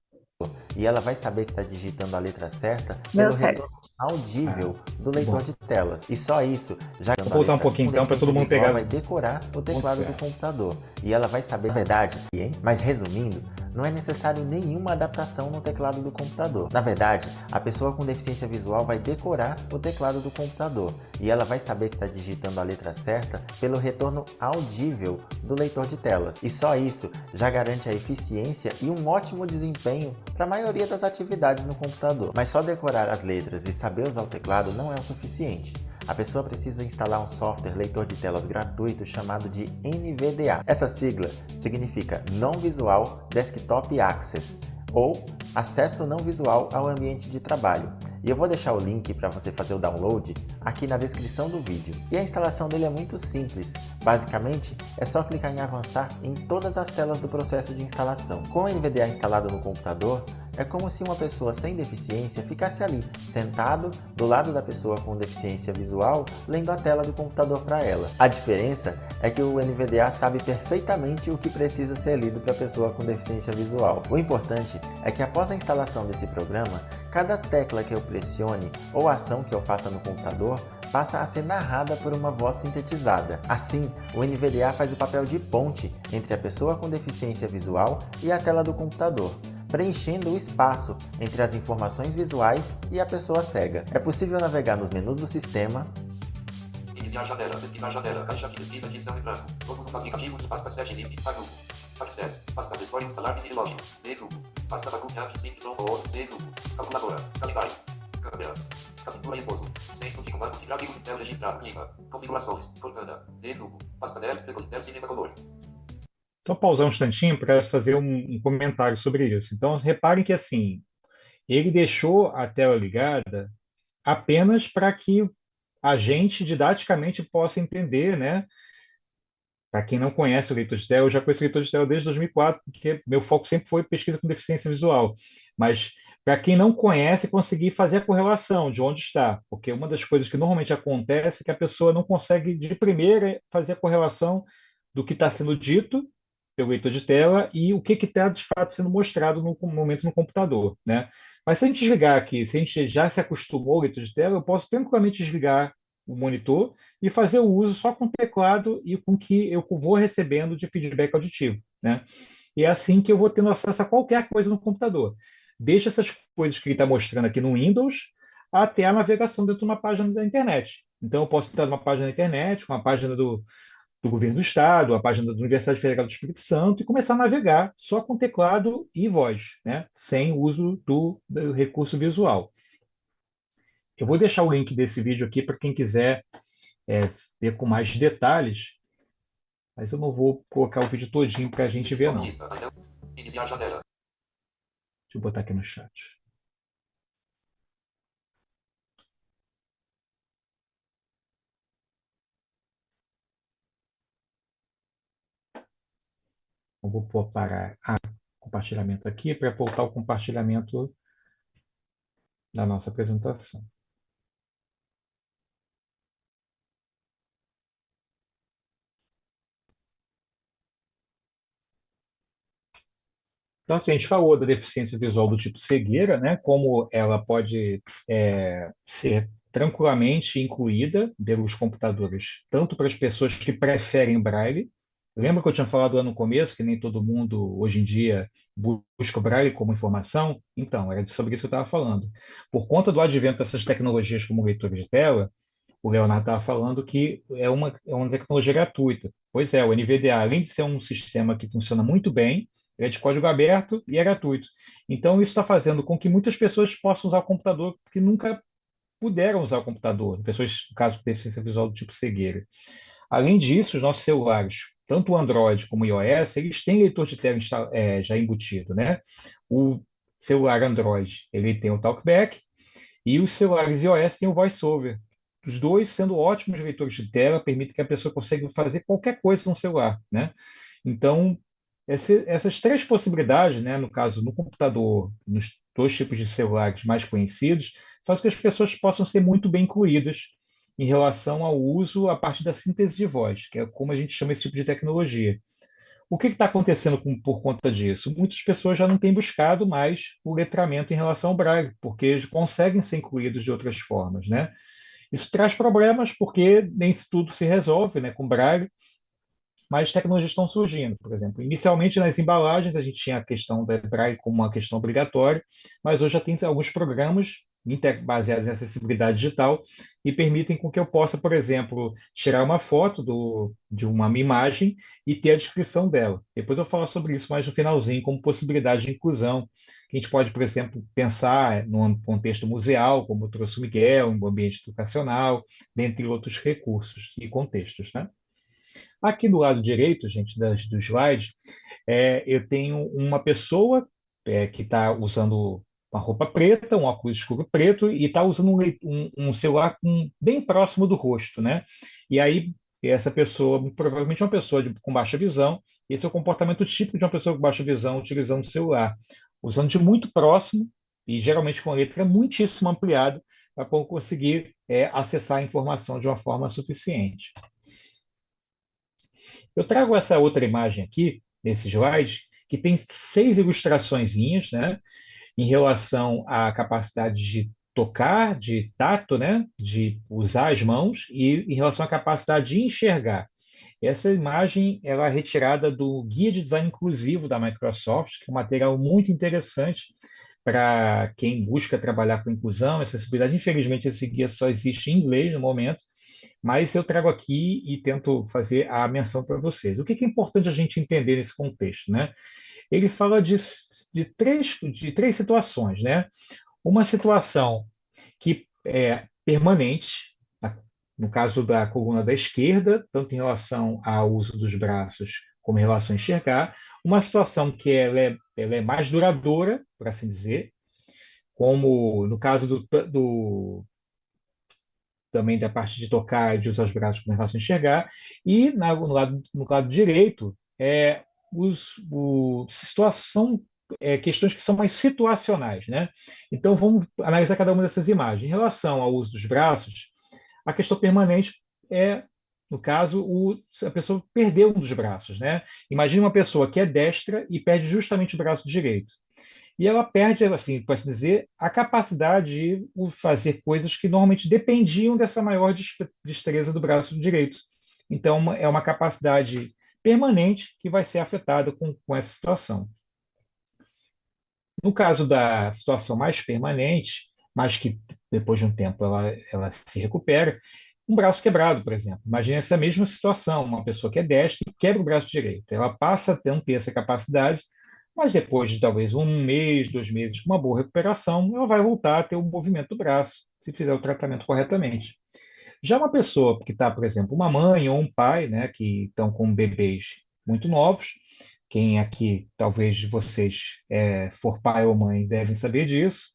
E ela vai saber que está digitando a letra certa Deu pelo certo. retorno audível do bom. leitor de telas. E só isso, já que Vou voltar um pouquinho então para todo mundo pegar. vai decorar o teclado do certo. computador. E ela vai saber, na verdade, hein? Mas resumindo, não é necessário nenhuma adaptação no teclado do computador. Na verdade, a pessoa com deficiência visual vai decorar o teclado do computador. E ela vai saber que está digitando a letra certa pelo retorno audível do leitor de telas. E só isso já garante a eficiência e um ótimo desempenho para a maioria das atividades no computador. Mas só decorar as letras e saber usar o teclado não é o suficiente. A pessoa precisa instalar um software leitor de telas gratuito chamado de NVDA. Essa sigla significa Non-Visual Desktop Access, ou acesso não visual ao ambiente de trabalho. E eu vou deixar o link para você fazer o download aqui na descrição do vídeo. E a instalação dele é muito simples. Basicamente, é só clicar em avançar em todas as telas do processo de instalação. Com o NVDA instalado no computador, é como se uma pessoa sem deficiência ficasse ali, sentado do lado da pessoa com deficiência visual, lendo a tela do computador para ela. A diferença é que o NVDA sabe perfeitamente o que precisa ser lido para a pessoa com deficiência visual. O importante é que após a instalação desse programa, cada tecla que eu pressione ou ação que eu faça no computador passa a ser narrada por uma voz sintetizada. Assim, o NVDA faz o papel de ponte entre a pessoa com deficiência visual e a tela do computador, preenchendo o espaço entre as informações visuais e a pessoa cega. É possível navegar nos menus do sistema, iniciar janela, pesquisar janela, caixa de pesquisa de exame branco, todos os aplicativos de pasta 7 zip, grupo, access, pasta de história instalar e login, grupo, pasta da app simples ou grupo, calculadora, calendário, câmera, captura e esboço, centro de comando de gráfico Intel registrar, clima, configurações, Cortana, grupo, pasta del cinema color. Só pausar um instantinho para fazer um comentário sobre isso. Então, reparem que assim, ele deixou a tela ligada apenas para que a gente didaticamente possa entender, né? Para quem não conhece o leitor de tela, eu já conheço o leitor de tela desde 2004, porque meu foco sempre foi pesquisa com deficiência visual. Mas para quem não conhece, conseguir fazer a correlação de onde está, porque uma das coisas que normalmente acontece é que a pessoa não consegue de primeira fazer a correlação do que está sendo dito pelo leitor de tela e o que está de fato sendo mostrado no momento no computador, né? Mas se a gente desligar aqui, se a gente já se acostumou ao leitor de tela, eu posso tranquilamente desligar o monitor e fazer o uso só com o teclado e com o que eu vou recebendo de feedback auditivo, né? E é assim que eu vou tendo acesso a qualquer coisa no computador. Deixa essas coisas que ele está mostrando aqui no Windows até a navegação dentro de uma página da internet. Então, eu posso entrar numa página da internet, com a página do governo do estado, a página da Universidade Federal do Espírito Santo e começar a navegar só com teclado e voz, né? Sem o uso do recurso visual. Eu vou deixar o link desse vídeo aqui para quem quiser ver com mais detalhes, mas eu não vou colocar o vídeo todinho para a gente ver, não. Deixa Iniciar janela. eu botar aqui no chat. Eu vou parar o compartilhamento aqui para voltar ao compartilhamento da nossa apresentação. Então, assim, a gente falou da deficiência visual do tipo cegueira, né? Como ela pode ser tranquilamente incluída pelos computadores, tanto para as pessoas que preferem Braille. Lembra que eu tinha falado lá no começo que nem todo mundo hoje em dia busca o Braille como informação? Então, era sobre isso que eu estava falando. Por conta do advento dessas tecnologias como leitor de tela, o Leonardo estava falando que é uma tecnologia gratuita. Pois é, o NVDA, além de ser um sistema que funciona muito bem, ele é de código aberto e é gratuito. Então, isso está fazendo com que muitas pessoas possam usar o computador que nunca puderam usar o computador, pessoas, no caso, com deficiência visual do tipo cegueira. Além disso, os nossos celulares, tanto o Android como o iOS, eles têm leitor de tela já embutido, né? O celular Android, ele tem o TalkBack, e os celulares iOS têm o VoiceOver. Os dois, sendo ótimos leitores de tela, permitem que a pessoa consiga fazer qualquer coisa no celular, né? Então, essas três possibilidades, né, no caso, no computador, nos dois tipos de celulares mais conhecidos, faz com que as pessoas possam ser muito bem incluídas em relação ao uso a partir da síntese de voz, que é como a gente chama esse tipo de tecnologia. O que está acontecendo por conta disso? Muitas pessoas já não têm buscado mais o letramento em relação ao Braille, porque eles conseguem ser incluídos de outras formas, né? Isso traz problemas porque nem tudo se resolve, né, com Braille, mas tecnologias estão surgindo. Por exemplo, inicialmente nas embalagens a gente tinha a questão da Braille como uma questão obrigatória, mas hoje já tem alguns programas baseados em acessibilidade digital e permitem com que eu possa, por exemplo, tirar uma foto de uma imagem e ter a descrição dela. Depois eu falo sobre isso mais no finalzinho, como possibilidade de inclusão, que a gente pode, por exemplo, pensar num contexto museal, como trouxe o Miguel, em um ambiente educacional, dentre outros recursos e contextos, né? Aqui do lado direito, gente, do slide, eu tenho uma pessoa que está usando uma roupa preta, um óculos escuro preto e está usando um celular bem próximo do rosto, né? E aí essa pessoa, provavelmente é uma pessoa com baixa visão, esse é o comportamento típico de uma pessoa com baixa visão utilizando o celular, usando de muito próximo e geralmente com a letra muitíssimo ampliada para conseguir acessar a informação de uma forma suficiente. Eu trago essa outra imagem aqui, nesse slide, que tem 6 ilustraçõezinhas, né, em relação à capacidade de tocar, de tato, né, de usar as mãos, e em relação à capacidade de enxergar. Essa imagem ela é retirada do Guia de Design Inclusivo da Microsoft, que é um material muito interessante para quem busca trabalhar com inclusão, acessibilidade. Infelizmente, esse guia só existe em inglês no momento, mas eu trago aqui e tento fazer a menção para vocês. O que é importante a gente entender nesse contexto, né? Ele fala de três situações, né? Uma situação que é permanente, no caso da coluna da esquerda, tanto em relação ao uso dos braços como em relação a enxergar. Uma situação que ela é mais duradoura, por assim dizer, como no caso também da parte de tocar e de usar os braços com relação a enxergar, e no lado direito, situação, questões que são mais situacionais, né? Então, vamos analisar cada uma dessas imagens. Em relação ao uso dos braços, a questão permanente é, no caso, a pessoa perdeu um dos braços, né? Imagine uma pessoa que é destra e perde justamente o braço direito. E ela perde, assim, pode dizer, a capacidade de fazer coisas que normalmente dependiam dessa maior destreza do braço direito. Então, é uma capacidade permanente que vai ser afetada com essa situação. No caso da situação mais permanente, mas que depois de um tempo ela se recupera, um braço quebrado, por exemplo. Imagine essa mesma situação, uma pessoa que é destra e quebra o braço direito. Ela passa a não ter essa capacidade, mas depois de talvez 1 mês, 2 meses, com uma boa recuperação, ela vai voltar a ter o movimento do braço, se fizer o tratamento corretamente. Já uma pessoa que está, por exemplo, uma mãe ou um pai, né, que estão com bebês muito novos, quem aqui, talvez de vocês, for pai ou mãe, devem saber disso.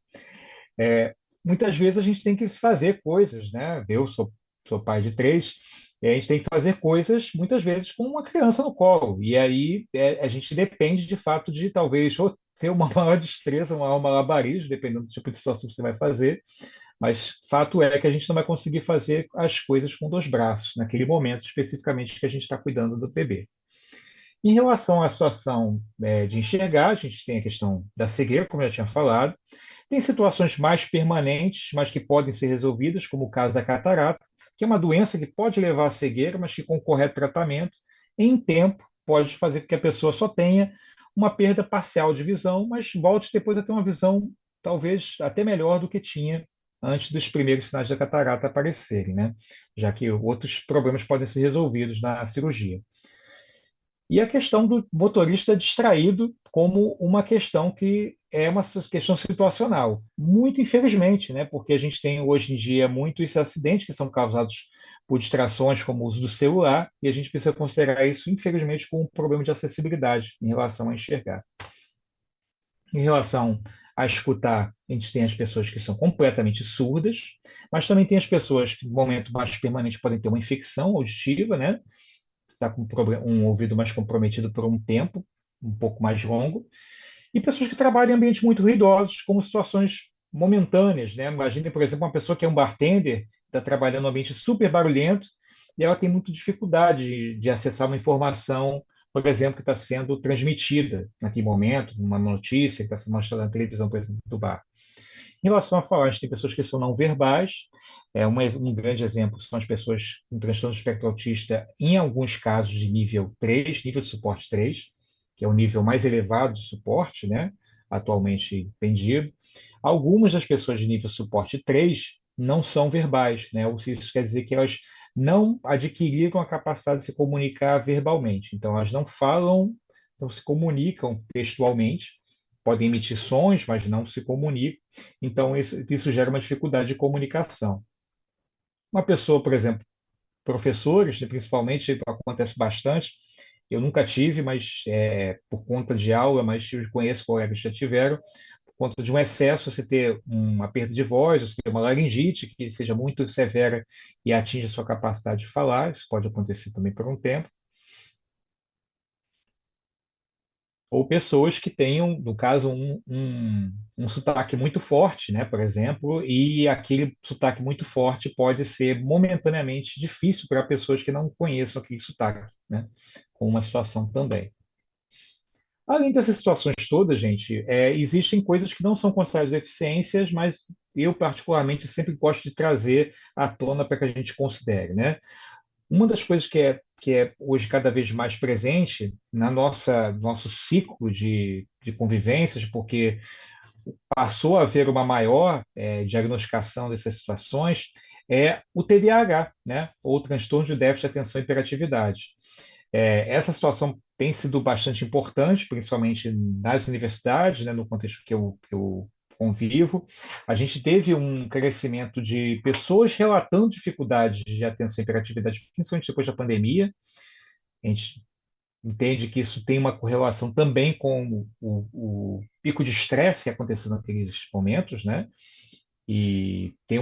Muitas vezes a gente tem que fazer coisas, né? Eu sou pai de 3, e a gente tem que fazer coisas, muitas vezes, com uma criança no colo. E aí a gente depende, de fato, de talvez ou ter uma maior destreza, um maior malabarismo, dependendo do tipo de situação que você vai fazer. Mas fato é que a gente não vai conseguir fazer as coisas com 2 braços, naquele momento especificamente que a gente está cuidando do bebê. Em relação à situação de enxergar, a gente tem a questão da cegueira, como eu já tinha falado. Tem situações mais permanentes, mas que podem ser resolvidas, como o caso da catarata, que é uma doença que pode levar à cegueira, mas que com correto tratamento, em tempo, pode fazer com que a pessoa só tenha uma perda parcial de visão, mas volte depois a ter uma visão talvez até melhor do que tinha antes dos primeiros sinais da catarata aparecerem, né? Já que outros problemas podem ser resolvidos na cirurgia. E a questão do motorista distraído como uma questão que é uma questão situacional. Muito infelizmente, né? Porque a gente tem hoje em dia muitos acidentes que são causados por distrações como o uso do celular, e a gente precisa considerar isso, infelizmente, como um problema de acessibilidade em relação a enxergar. Em relação a escutar, a gente tem as pessoas que são completamente surdas, mas também tem as pessoas que, no momento mais permanente, podem ter uma infecção auditiva, né? Está com um ouvido mais comprometido por um tempo um pouco mais longo, e pessoas que trabalham em ambientes muito ruidosos, como situações momentâneas, né? Imagine, por exemplo, uma pessoa que é um bartender, está trabalhando num ambiente super barulhento, e ela tem muita dificuldade de acessar uma informação, por exemplo, que está sendo transmitida naquele momento, uma notícia que está sendo mostrada na televisão, por exemplo, do bar. Em relação a falar, a gente tem pessoas que são não verbais. Um grande exemplo são as pessoas com transtorno do espectro autista, em alguns casos de nível 3, nível de suporte 3, que é o nível mais elevado de suporte, né, atualmente vendido. Algumas das pessoas de nível suporte 3 não são verbais, né? Isso quer dizer que elas não adquiriram a capacidade de se comunicar verbalmente. Então, elas não falam, não se comunicam textualmente, podem emitir sons, mas não se comunicam. Então, isso gera uma dificuldade de comunicação. Uma pessoa, por exemplo, professores, principalmente, acontece bastante. Eu nunca tive, mas por conta de aula, mas eu conheço colegas que já tiveram. conta de um excesso, você ter uma perda de voz, você ter uma laringite que seja muito severa e atinja a sua capacidade de falar, isso pode acontecer também por um tempo. Ou pessoas que tenham, no caso, um sotaque muito forte, né, por exemplo, e aquele sotaque muito forte pode ser momentaneamente difícil para pessoas que não conheçam aquele sotaque, né, com uma situação também. Além dessas situações todas, gente, existem coisas que não são consideradas deficiências, mas eu, particularmente, sempre gosto de trazer à tona para que a gente considere, né? Uma das coisas que é hoje cada vez mais presente na nosso ciclo de convivências, porque passou a haver uma maior diagnosticação dessas situações, é o TDAH, né? Ou transtorno de déficit de atenção e hiperatividade. Essa situação tem sido bastante importante, principalmente nas universidades, né, no contexto que eu convivo. A gente teve um crescimento de pessoas relatando dificuldades de atenção e hiperatividade, principalmente depois da pandemia. A gente entende que isso tem uma correlação também com o pico de estresse que aconteceu naqueles momentos, né? E tem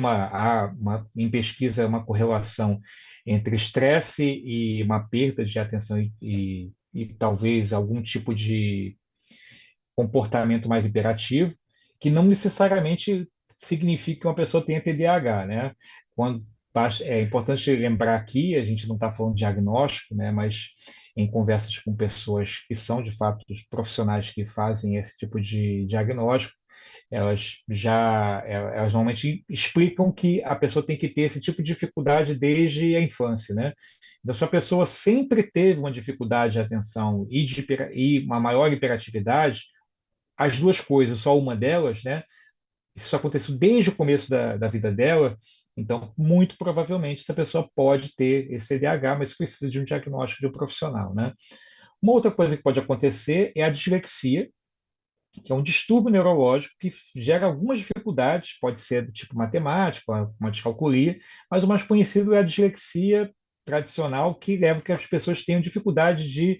em pesquisa uma correlação entre estresse e uma perda de atenção e talvez algum tipo de comportamento mais hiperativo, que não necessariamente significa que uma pessoa tenha TDAH, né? Quando, é importante lembrar aqui, a gente não está falando de diagnóstico, né? Mas em conversas com pessoas que são de fato os profissionais que fazem esse tipo de diagnóstico, elas normalmente explicam que a pessoa tem que ter esse tipo de dificuldade desde a infância, né? Então, se a pessoa sempre teve uma dificuldade de atenção e uma maior hiperatividade, as duas coisas, só uma delas, né? Isso aconteceu desde o começo da vida dela, então, muito provavelmente, essa pessoa pode ter esse TDAH, mas precisa de um diagnóstico de um profissional, né? Uma outra coisa que pode acontecer é a dislexia, que é um distúrbio neurológico que gera algumas dificuldades, pode ser do tipo matemático, uma descalculia, mas o mais conhecido é a dislexia tradicional, que leva a que as pessoas tenham dificuldade de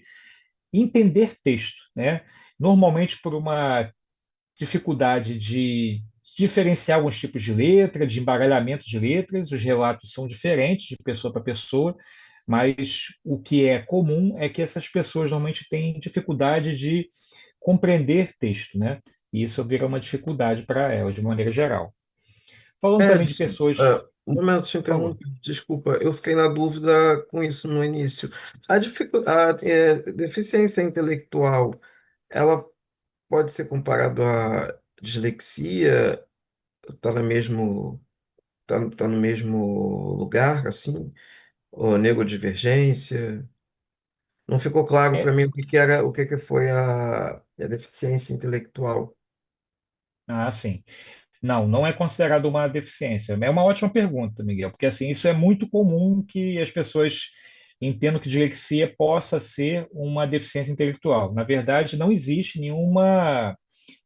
entender texto, né? Normalmente por uma dificuldade de diferenciar alguns tipos de letra, de embaralhamento de letras, os relatos são diferentes de pessoa para pessoa, mas o que é comum é que essas pessoas normalmente têm dificuldade de compreender texto, né? E isso vira uma dificuldade para elas, de maneira geral. Falando também de Edson, pessoas. um momento, te Por favor. interrompo, desculpa, eu fiquei na dúvida com isso no início. A deficiência intelectual, ela pode ser comparada à dislexia? Está tá no mesmo lugar, assim? Ou neurodivergência? Não ficou claro para É, mim o que foi a deficiência intelectual. sim. Não, não é considerado uma deficiência. É uma ótima pergunta, Miguel, porque assim, isso é muito comum que as pessoas entendam que dislexia possa ser uma deficiência intelectual. Na verdade, não existe nenhuma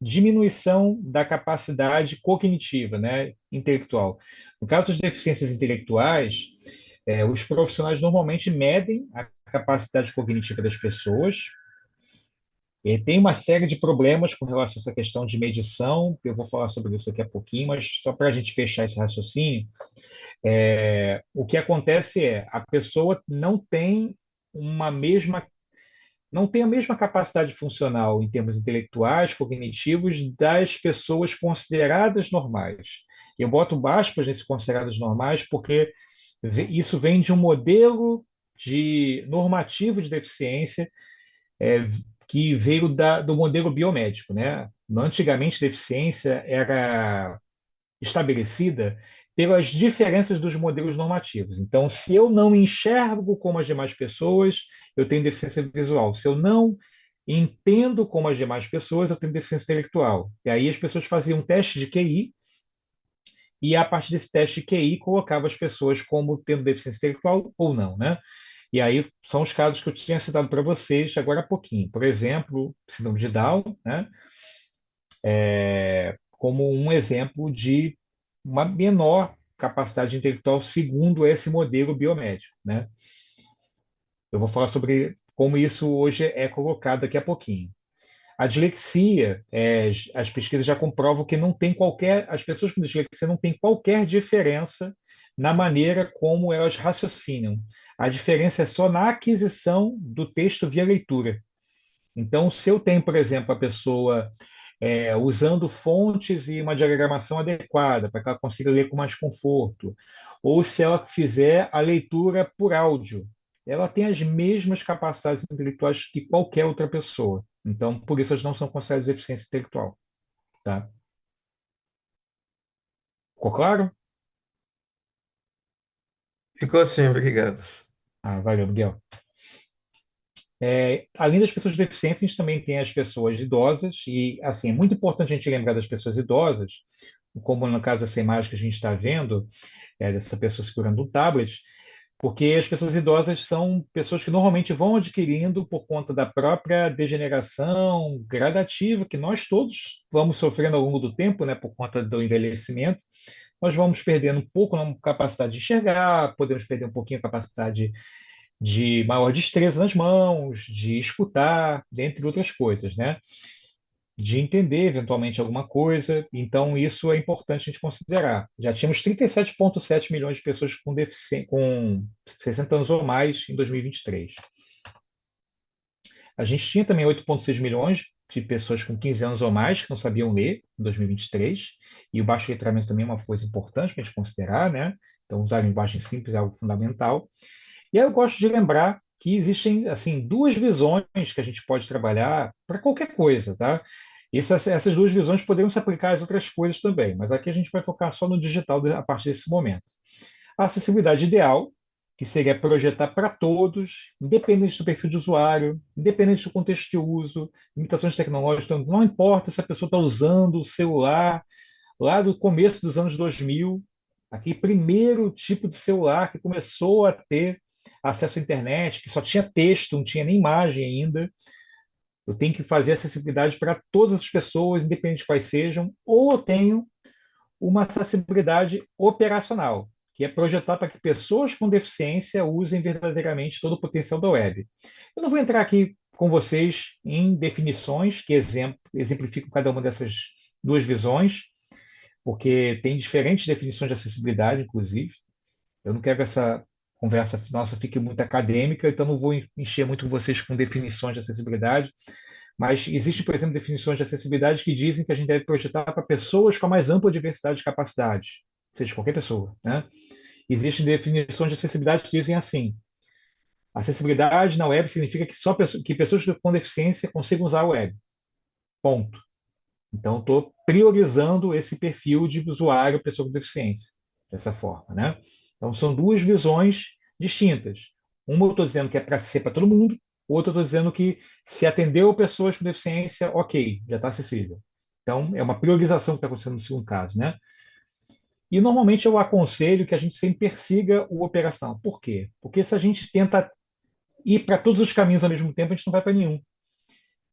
diminuição da capacidade cognitiva, né, intelectual. No caso das deficiências intelectuais, os profissionais normalmente medem a capacidade cognitiva das pessoas. Tem uma série de problemas com relação a essa questão de medição, eu vou falar sobre isso daqui a pouquinho, mas só para a gente fechar esse raciocínio, o que acontece é a pessoa não tem a mesma capacidade funcional em termos intelectuais, cognitivos, das pessoas consideradas normais. Eu boto aspas nesse consideradas normais porque isso vem de um modelo normativo de deficiência é, que veio do modelo biomédico, né? Antigamente, deficiência era estabelecida pelas diferenças dos modelos normativos. Então, se eu não enxergo como as demais pessoas, eu tenho deficiência visual. Se eu não entendo como as demais pessoas, eu tenho deficiência intelectual. E aí as pessoas faziam um teste de QI e a partir desse teste de QI colocava as pessoas como tendo deficiência intelectual ou não, né? E aí são os casos que eu tinha citado para vocês agora há pouquinho. Por exemplo, síndrome de Down, né? Como um exemplo de uma menor capacidade intelectual segundo esse modelo biomédico, né? Eu vou falar sobre como isso hoje é colocado daqui a pouquinho. A dislexia, as pesquisas já comprovam que as pessoas com dislexia não têm qualquer diferença na maneira como elas raciocinam. A diferença é só na aquisição do texto via leitura. Então, se eu tenho, por exemplo, a pessoa usando fontes e uma diagramação adequada para que ela consiga ler com mais conforto, ou se ela fizer a leitura por áudio, ela tem as mesmas capacidades intelectuais que qualquer outra pessoa. Então, por isso elas não são consideradas deficiência intelectual, tá? Ficou claro? Ficou assim, obrigado. Ah, valeu, Miguel. Além das pessoas com deficiência, a gente também tem as pessoas idosas, e assim, é muito importante a gente lembrar das pessoas idosas, como no caso dessa imagem que a gente está vendo, dessa pessoa segurando um tablet, porque as pessoas idosas são pessoas que normalmente vão adquirindo por conta da própria degeneração gradativa que nós todos vamos sofrendo ao longo do tempo, né, por conta do envelhecimento. Nós vamos perdendo um pouco a capacidade de enxergar, podemos perder um pouquinho a capacidade de maior destreza nas mãos, de escutar, dentre outras coisas, né? De entender eventualmente alguma coisa. Então, isso é importante a gente considerar. Já tínhamos 37,7 milhões de pessoas com 60 anos ou mais em 2023. A gente tinha também 8,6 milhões de pessoas com 15 anos ou mais que não sabiam ler em 2023, e o baixo letramento também é uma coisa importante para a gente considerar, né? Então, usar a linguagem simples é algo fundamental. E aí eu gosto de lembrar que existem assim duas visões que a gente pode trabalhar para qualquer coisa, tá? Essas duas visões poderiam se aplicar às outras coisas também, mas aqui a gente vai focar só no digital a partir desse momento. A acessibilidade ideal, que seria projetar para todos, independente do perfil de usuário, independente do contexto de uso, limitações tecnológicas, então não importa se a pessoa está usando o celular lá do começo dos anos 2000, aquele primeiro tipo de celular que começou a ter acesso à internet, que só tinha texto, não tinha nem imagem ainda. Eu tenho que fazer acessibilidade para todas as pessoas, independente de quais sejam, ou eu tenho uma acessibilidade operacional, que é projetar para que pessoas com deficiência usem verdadeiramente todo o potencial da web. Eu não vou entrar aqui com vocês em definições que exemplificam cada uma dessas duas visões, porque tem diferentes definições de acessibilidade, inclusive. Eu não quero que essa conversa nossa fique muito acadêmica, então não vou encher muito vocês com definições de acessibilidade, mas existem, por exemplo, definições de acessibilidade que dizem que a gente deve projetar para pessoas com a mais ampla diversidade de capacidades, seja qualquer pessoa, né? Existem definições de acessibilidade que dizem assim: acessibilidade na web significa que só que pessoas com deficiência consigam usar a web. Ponto. Então, estou priorizando esse perfil de usuário, pessoa com deficiência, dessa forma, né? Então, são duas visões distintas. Uma eu estou dizendo que é para ser para todo mundo, outra eu estou dizendo que se atendeu pessoas com deficiência, ok, já está acessível. Então, é uma priorização que está acontecendo no segundo caso, né? E, normalmente, eu aconselho que a gente sempre persiga o operacional. Por quê? Porque se a gente tenta ir para todos os caminhos ao mesmo tempo, a gente não vai para nenhum.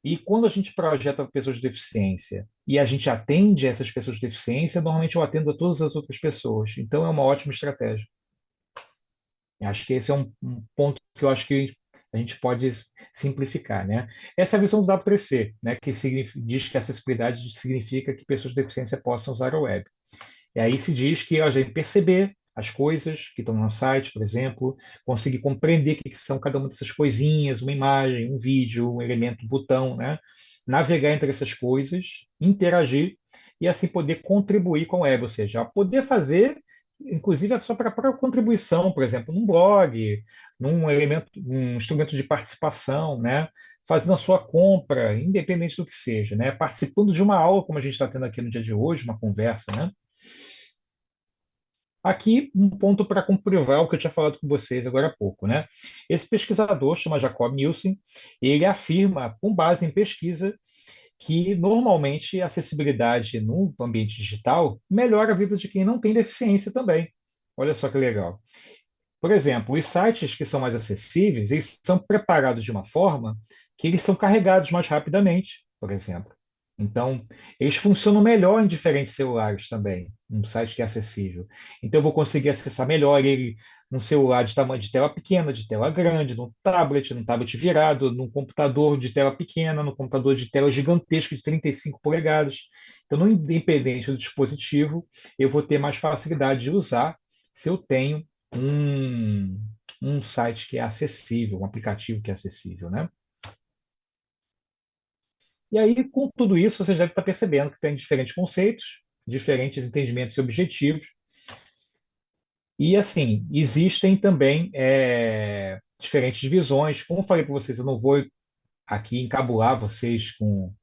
E quando a gente projeta pessoas de deficiência e a gente atende essas pessoas de deficiência, normalmente eu atendo a todas as outras pessoas. Então é uma ótima estratégia. Eu acho que esse é um ponto que eu acho que a gente pode simplificar, né? Essa é a visão do W3C, né? Que diz que acessibilidade significa que pessoas de deficiência possam usar a web. E aí se diz que a gente perceber as coisas que estão no site, por exemplo, conseguir compreender o que são cada uma dessas coisinhas, uma imagem, um vídeo, um elemento, um botão, né? Navegar entre essas coisas, interagir e assim poder contribuir com o web, ou seja, poder fazer, inclusive só para a própria contribuição, por exemplo, num blog, num elemento, um instrumento de participação, né? Fazendo a sua compra, independente do que seja, né? Participando de uma aula, como a gente está tendo aqui no dia de hoje, uma conversa, né? Aqui, um ponto para comprovar o que eu tinha falado com vocês agora há pouco, né? Esse pesquisador, chama Jacob Nielsen, ele afirma, com base em pesquisa, que normalmente a acessibilidade no ambiente digital melhora a vida de quem não tem deficiência também. Olha só que legal. Por exemplo, os sites que são mais acessíveis, eles são preparados de uma forma que eles são carregados mais rapidamente, por exemplo. Então, eles funcionam melhor em diferentes celulares também, um site que é acessível. Então, eu vou conseguir acessar melhor ele num celular de tamanho de tela pequena, de tela grande, num tablet virado, num computador de tela pequena, num computador de tela gigantesca de 35 polegadas. Então, no independente do dispositivo, eu vou ter mais facilidade de usar se eu tenho um, um site que é acessível, um aplicativo que é acessível, né? E aí, com tudo isso, você deve estar percebendo que tem diferentes conceitos, diferentes entendimentos e objetivos. E, assim, existem também diferentes visões. Como eu falei para vocês, eu não vou aqui encabular vocês com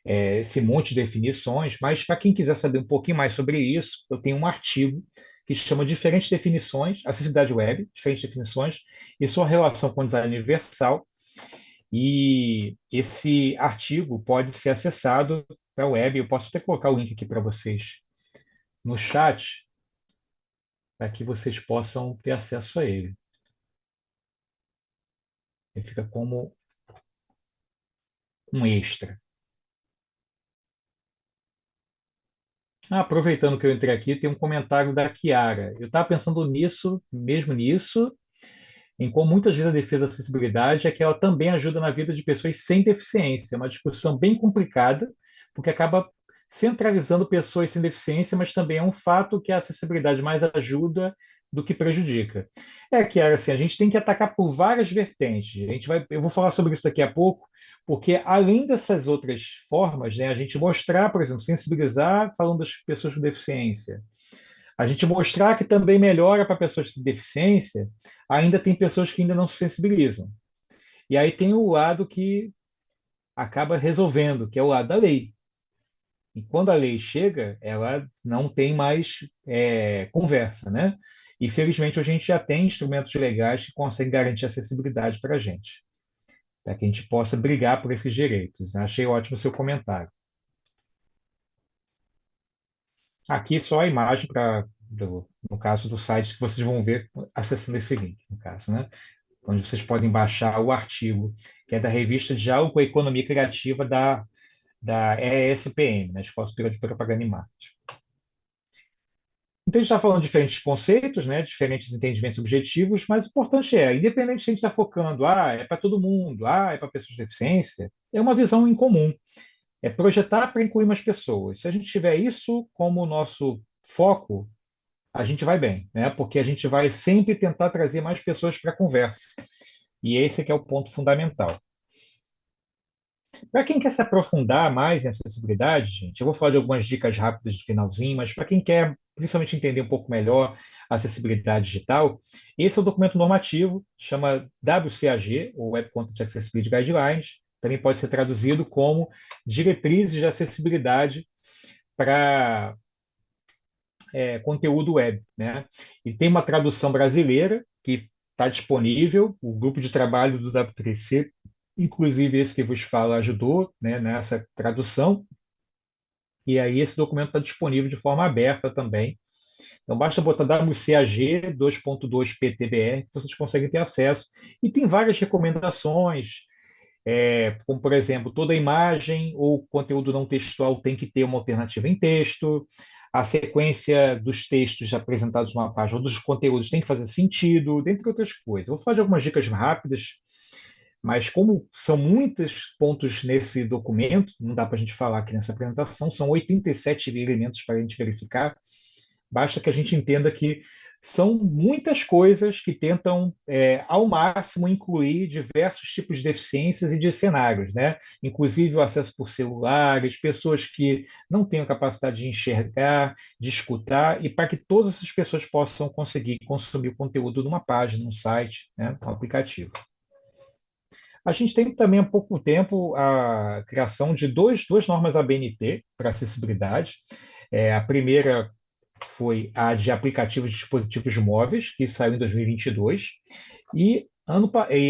esse monte de definições, mas para quem quiser saber um pouquinho mais sobre isso, eu tenho um artigo que chama Diferentes Definições, Acessibilidade Web, Diferentes Definições e sua relação com o design universal. E esse artigo pode ser acessado para a web. Eu posso até colocar o link aqui para vocês no chat, para que vocês possam ter acesso a ele. Ele fica como um extra. Aproveitando que eu entrei aqui, tem um comentário da Kiara. Eu estava pensando nisso, mesmo nisso, em como muitas vezes a defesa da acessibilidade é que ela também ajuda na vida de pessoas sem deficiência. É uma discussão bem complicada, porque acaba centralizando pessoas sem deficiência, mas também é um fato que a acessibilidade mais ajuda do que prejudica. É que assim, a gente tem que atacar por várias vertentes. Eu vou falar sobre isso daqui a pouco, porque além dessas outras formas, né, a gente mostrar, por exemplo, sensibilizar falando das pessoas com deficiência, a gente mostrar que também melhora para pessoas com deficiência, ainda tem pessoas que ainda não se sensibilizam. E aí tem o lado que acaba resolvendo, que é o lado da lei. E quando a lei chega, ela não tem mais conversa, né? E felizmente a gente já tem instrumentos legais que conseguem garantir acessibilidade para a gente, para que a gente possa brigar por esses direitos. Achei ótimo o seu comentário. Aqui só a imagem no caso do site que vocês vão ver acessando esse link, no caso, né? Onde vocês podem baixar o artigo, que é da revista Diálogo com a Economia Criativa da ESPM, né? Escola Superior de Propaganda e Marketing. Então, a gente está falando de diferentes conceitos, né? Diferentes entendimentos objetivos, mas o importante independente se a gente está focando, é para todo mundo, é para pessoas com deficiência, é uma visão em comum. É projetar para incluir mais pessoas. Se a gente tiver isso como nosso foco, a gente vai bem, né? Porque a gente vai sempre tentar trazer mais pessoas para a conversa. E esse que é o ponto fundamental. Para quem quer se aprofundar mais em acessibilidade, gente, eu vou falar de algumas dicas rápidas de finalzinho, mas para quem quer principalmente entender um pouco melhor a acessibilidade digital, esse é o documento normativo, chama WCAG, ou Web Content Accessibility Guidelines, também pode ser traduzido como Diretrizes de Acessibilidade para conteúdo web, né? E tem uma tradução brasileira que está disponível, o grupo de trabalho do W3C, inclusive esse que vos falo, ajudou, né, nessa tradução, e aí esse documento está disponível de forma aberta também. Então basta botar WCAG 2.2 PTBR que vocês conseguem ter acesso. E tem várias recomendações, como por exemplo, toda imagem ou conteúdo não textual tem que ter uma alternativa em texto, a sequência dos textos apresentados numa página ou dos conteúdos tem que fazer sentido, dentre outras coisas. Vou falar de algumas dicas rápidas, mas como são muitos pontos nesse documento, não dá para a gente falar aqui nessa apresentação, são 87 elementos para a gente verificar, basta que a gente entenda que são muitas coisas que tentam, ao máximo, incluir diversos tipos de deficiências e de cenários, né? Inclusive o acesso por celulares, pessoas que não têm a capacidade de enxergar, de escutar, e para que todas essas pessoas possam conseguir consumir o conteúdo numa página, num site, né? Um aplicativo. A gente tem também há pouco tempo a criação de duas normas ABNT para acessibilidade. A primeira foi a de aplicativos de dispositivos móveis, que saiu em 2022, e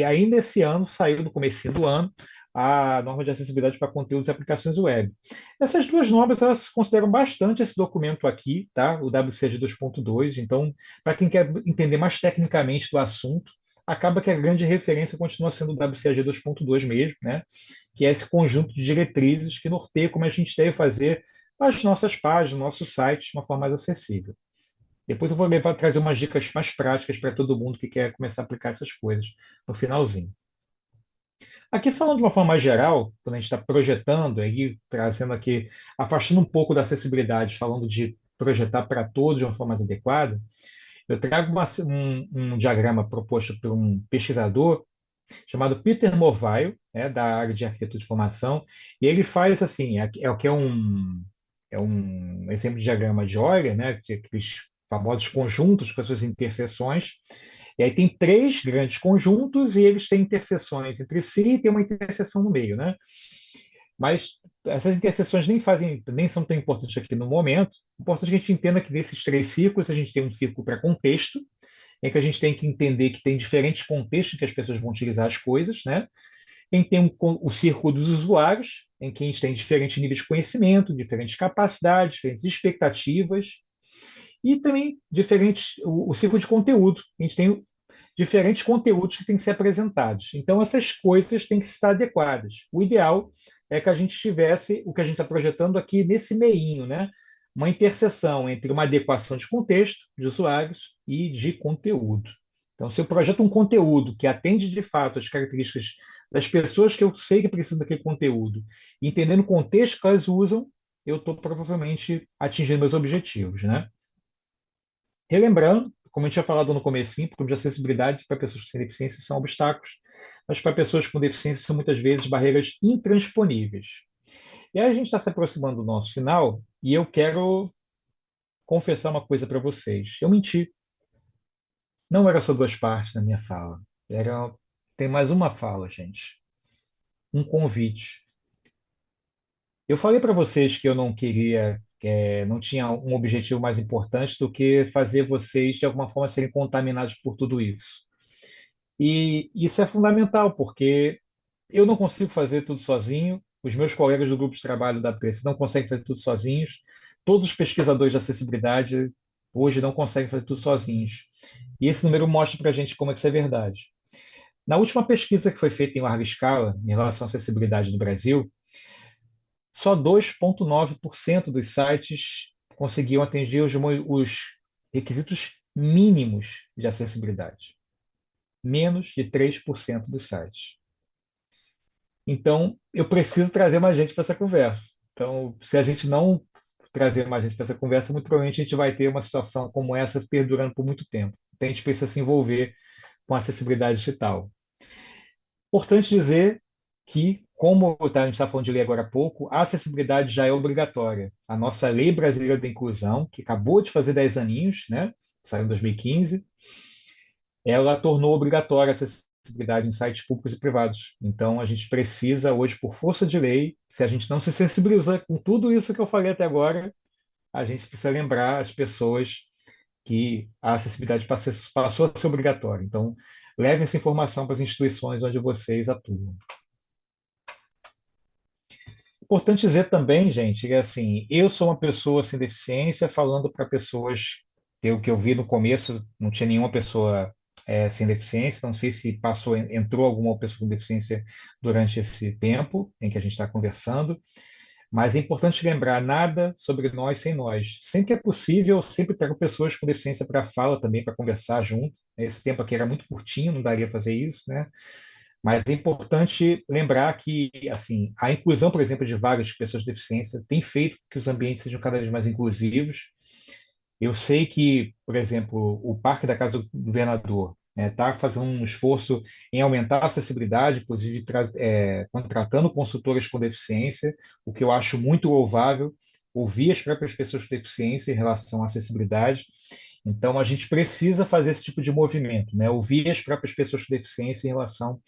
ainda esse ano saiu, no começo do ano, a norma de acessibilidade para conteúdos e aplicações web. Essas duas normas, elas consideram bastante esse documento aqui, tá? O WCAG 2.2. Então, para quem quer entender mais tecnicamente do assunto, acaba que a grande referência continua sendo o WCAG 2.2 mesmo, né? que é esse conjunto de diretrizes que norteia como a gente deve fazer as nossas páginas, nossos sites de uma forma mais acessível. Depois eu vou trazer umas dicas mais práticas para todo mundo que quer começar a aplicar essas coisas no finalzinho. Aqui falando de uma forma mais geral, quando a gente está projetando, aí trazendo aqui, afastando um pouco da acessibilidade, falando de projetar para todos de uma forma mais adequada, eu trago um diagrama proposto por um pesquisador chamado Peter Morvaio, da área de arquitetura de informação, e ele faz assim, é o que é um exemplo de diagrama de Euler, né, que é aqueles famosos conjuntos com as suas interseções, e aí tem três grandes conjuntos e eles têm interseções entre si e tem uma interseção no meio, né? Mas essas interseções nem são tão importantes aqui no momento. O importante é que a gente entenda que desses três círculos a gente tem um círculo para contexto, em que a gente tem que entender que tem diferentes contextos em que as pessoas vão utilizar as coisas, né? Em tem o círculo dos usuários, em que a gente tem diferentes níveis de conhecimento, diferentes capacidades, diferentes expectativas, e também o círculo de conteúdo. A gente tem diferentes conteúdos que têm que ser apresentados. Então, essas coisas têm que estar adequadas. O ideal é que a gente tivesse o que a gente está projetando aqui nesse meinho, né? Uma interseção entre uma adequação de contexto, de usuários e de conteúdo. Então, se eu projeto um conteúdo que atende de fato as características das pessoas que eu sei que precisam daquele conteúdo, e entendendo o contexto que elas usam, eu estou provavelmente atingindo meus objetivos, né? Relembrando, como a gente tinha falado no comecinho, problemas de acessibilidade para pessoas com deficiência são obstáculos, mas para pessoas com deficiência são muitas vezes barreiras intransponíveis. E aí a gente está se aproximando do nosso final e eu quero confessar uma coisa para vocês. Eu menti. Não era só duas partes na minha fala. Tem mais uma fala, gente. Um convite. Eu falei para vocês que eu não queria, não tinha um objetivo mais importante do que fazer vocês, de alguma forma, serem contaminados por tudo isso. E isso é fundamental, porque eu não consigo fazer tudo sozinho, os meus colegas do grupo de trabalho da PREC não conseguem fazer tudo sozinhos, todos os pesquisadores de acessibilidade hoje não conseguem fazer tudo sozinhos. E esse número mostra para a gente como é que isso é verdade. Na última pesquisa que foi feita em larga escala, em relação à acessibilidade no Brasil, só 2,9% dos sites conseguiam atingir os requisitos mínimos de acessibilidade. Menos de 3% dos sites. Então, eu preciso trazer mais gente para essa conversa. Então, se a gente não trazer mais gente para essa conversa, muito provavelmente a gente vai ter uma situação como essa perdurando por muito tempo. Então, a gente precisa se envolver com a acessibilidade digital. Importante dizer que, como a gente está falando de lei agora há pouco, a acessibilidade já é obrigatória. A nossa Lei Brasileira da Inclusão, que acabou de fazer 10 aninhos, né? Saiu em 2015, ela tornou obrigatória a acessibilidade em sites públicos e privados. Então, a gente precisa, hoje, por força de lei, se a gente não se sensibiliza com tudo isso que eu falei até agora, a gente precisa lembrar as pessoas que a acessibilidade passou a ser obrigatória. Então, levem essa informação para as instituições onde vocês atuam. Importante dizer também, gente, que assim, eu sou uma pessoa sem deficiência, falando para pessoas que eu vi no começo, não tinha nenhuma pessoa sem deficiência, não sei se entrou alguma pessoa com deficiência durante esse tempo em que a gente está conversando, mas é importante lembrar nada sobre nós sem nós. Sempre que é possível, eu sempre trago pessoas com deficiência para a fala também, para conversar junto. Esse tempo aqui era muito curtinho, não daria para fazer isso, né? Mas é importante lembrar que, assim, a inclusão, por exemplo, de vagas de pessoas com deficiência tem feito que os ambientes sejam cada vez mais inclusivos. Eu sei que, por exemplo, o Parque da Casa do Governador está fazendo um esforço em aumentar a acessibilidade, inclusive contratando consultoras com deficiência, o que eu acho muito louvável, ouvir as próprias pessoas com deficiência em relação à acessibilidade. Então, a gente precisa fazer esse tipo de movimento, né? Ouvir as próprias pessoas com deficiência em relação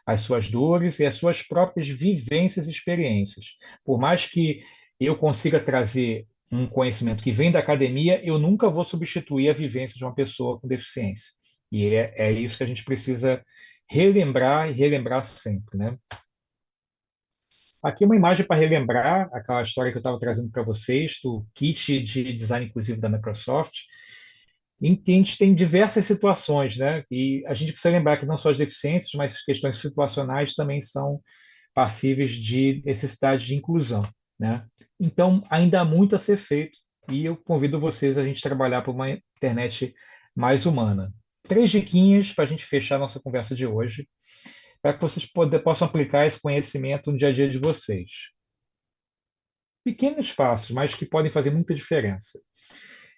às suas dores e às suas próprias vivências e experiências. Por mais que eu consiga trazer um conhecimento que vem da academia, eu nunca vou substituir a vivência de uma pessoa com deficiência. E é isso que a gente precisa relembrar e relembrar sempre, né? Aqui uma imagem para relembrar aquela história que eu estava trazendo para vocês, do kit de design inclusivo da Microsoft, em que a gente tem diversas situações, né? E a gente precisa lembrar que não só as deficiências, mas questões situacionais também são passíveis de necessidade de inclusão, né? Então, ainda há muito a ser feito e eu convido vocês a gente trabalhar por uma internet mais humana. Três diquinhas para a gente fechar a nossa conversa de hoje, para que vocês possam aplicar esse conhecimento no dia a dia de vocês. Pequenos passos, mas que podem fazer muita diferença.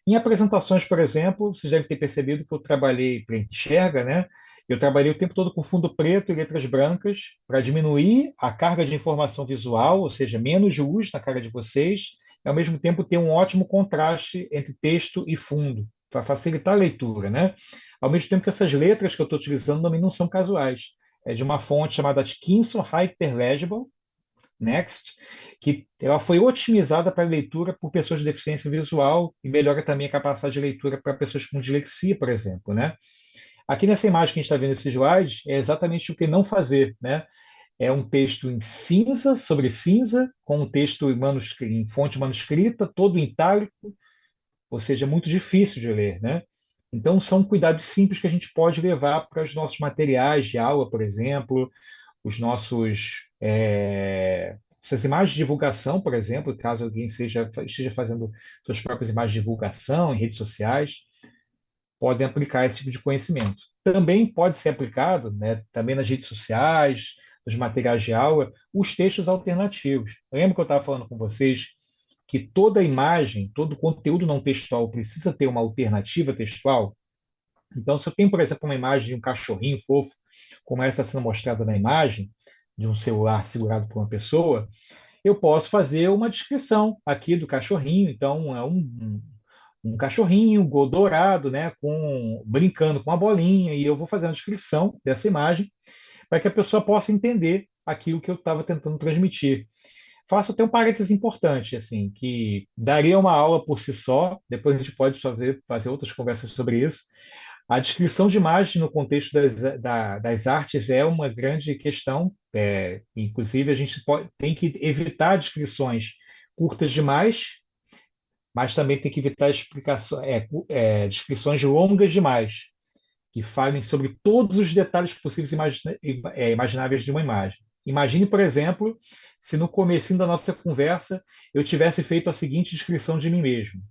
Em apresentações, por exemplo, vocês devem ter percebido que eu trabalhei para enxerga, né? Eu trabalhei o tempo todo com fundo preto e letras brancas para diminuir a carga de informação visual, ou seja, menos luz na cara de vocês, e ao mesmo tempo ter um ótimo contraste entre texto e fundo, para facilitar a leitura, né? Ao mesmo tempo que essas letras que eu estou utilizando também não são casuais. É de uma fonte chamada Atkinson Hyperlegible, Next, que ela foi otimizada para leitura por pessoas de deficiência visual e melhora também a capacidade de leitura para pessoas com dislexia, por exemplo, né? Aqui nessa imagem que a gente está vendo esse slide é exatamente o que não fazer, né? É um texto em cinza sobre cinza, com um texto em fonte manuscrita, todo em itálico, ou seja, é muito difícil de ler, né? Então, são cuidados simples que a gente pode levar para os nossos materiais de aula, por exemplo, os nossos essas imagens de divulgação, por exemplo, caso alguém esteja fazendo suas próprias imagens de divulgação em redes sociais, podem aplicar esse tipo de conhecimento. Também pode ser aplicado, né, também nas redes sociais, nos materiais de aula, os textos alternativos. Lembra que eu estava falando com vocês que toda imagem, todo conteúdo não textual precisa ter uma alternativa textual? Então, se eu tenho, por exemplo, uma imagem de um cachorrinho fofo, como essa sendo mostrada na imagem, de um celular segurado por uma pessoa, eu posso fazer uma descrição aqui do cachorrinho. Então, é um cachorrinho dourado, né, brincando com uma bolinha, e eu vou fazer uma descrição dessa imagem para que a pessoa possa entender aquilo que eu estava tentando transmitir. Faço até um parênteses importante, assim, que daria uma aula por si só, depois a gente pode fazer outras conversas sobre isso. A descrição de imagem no contexto das artes é uma grande questão. Inclusive, a gente tem que evitar descrições curtas demais, mas também tem que evitar descrições longas demais, que falem sobre todos os detalhes possíveis e imagináveis de uma imagem. Imagine, por exemplo, se no comecinho da nossa conversa eu tivesse feito a seguinte descrição de mim mesmo.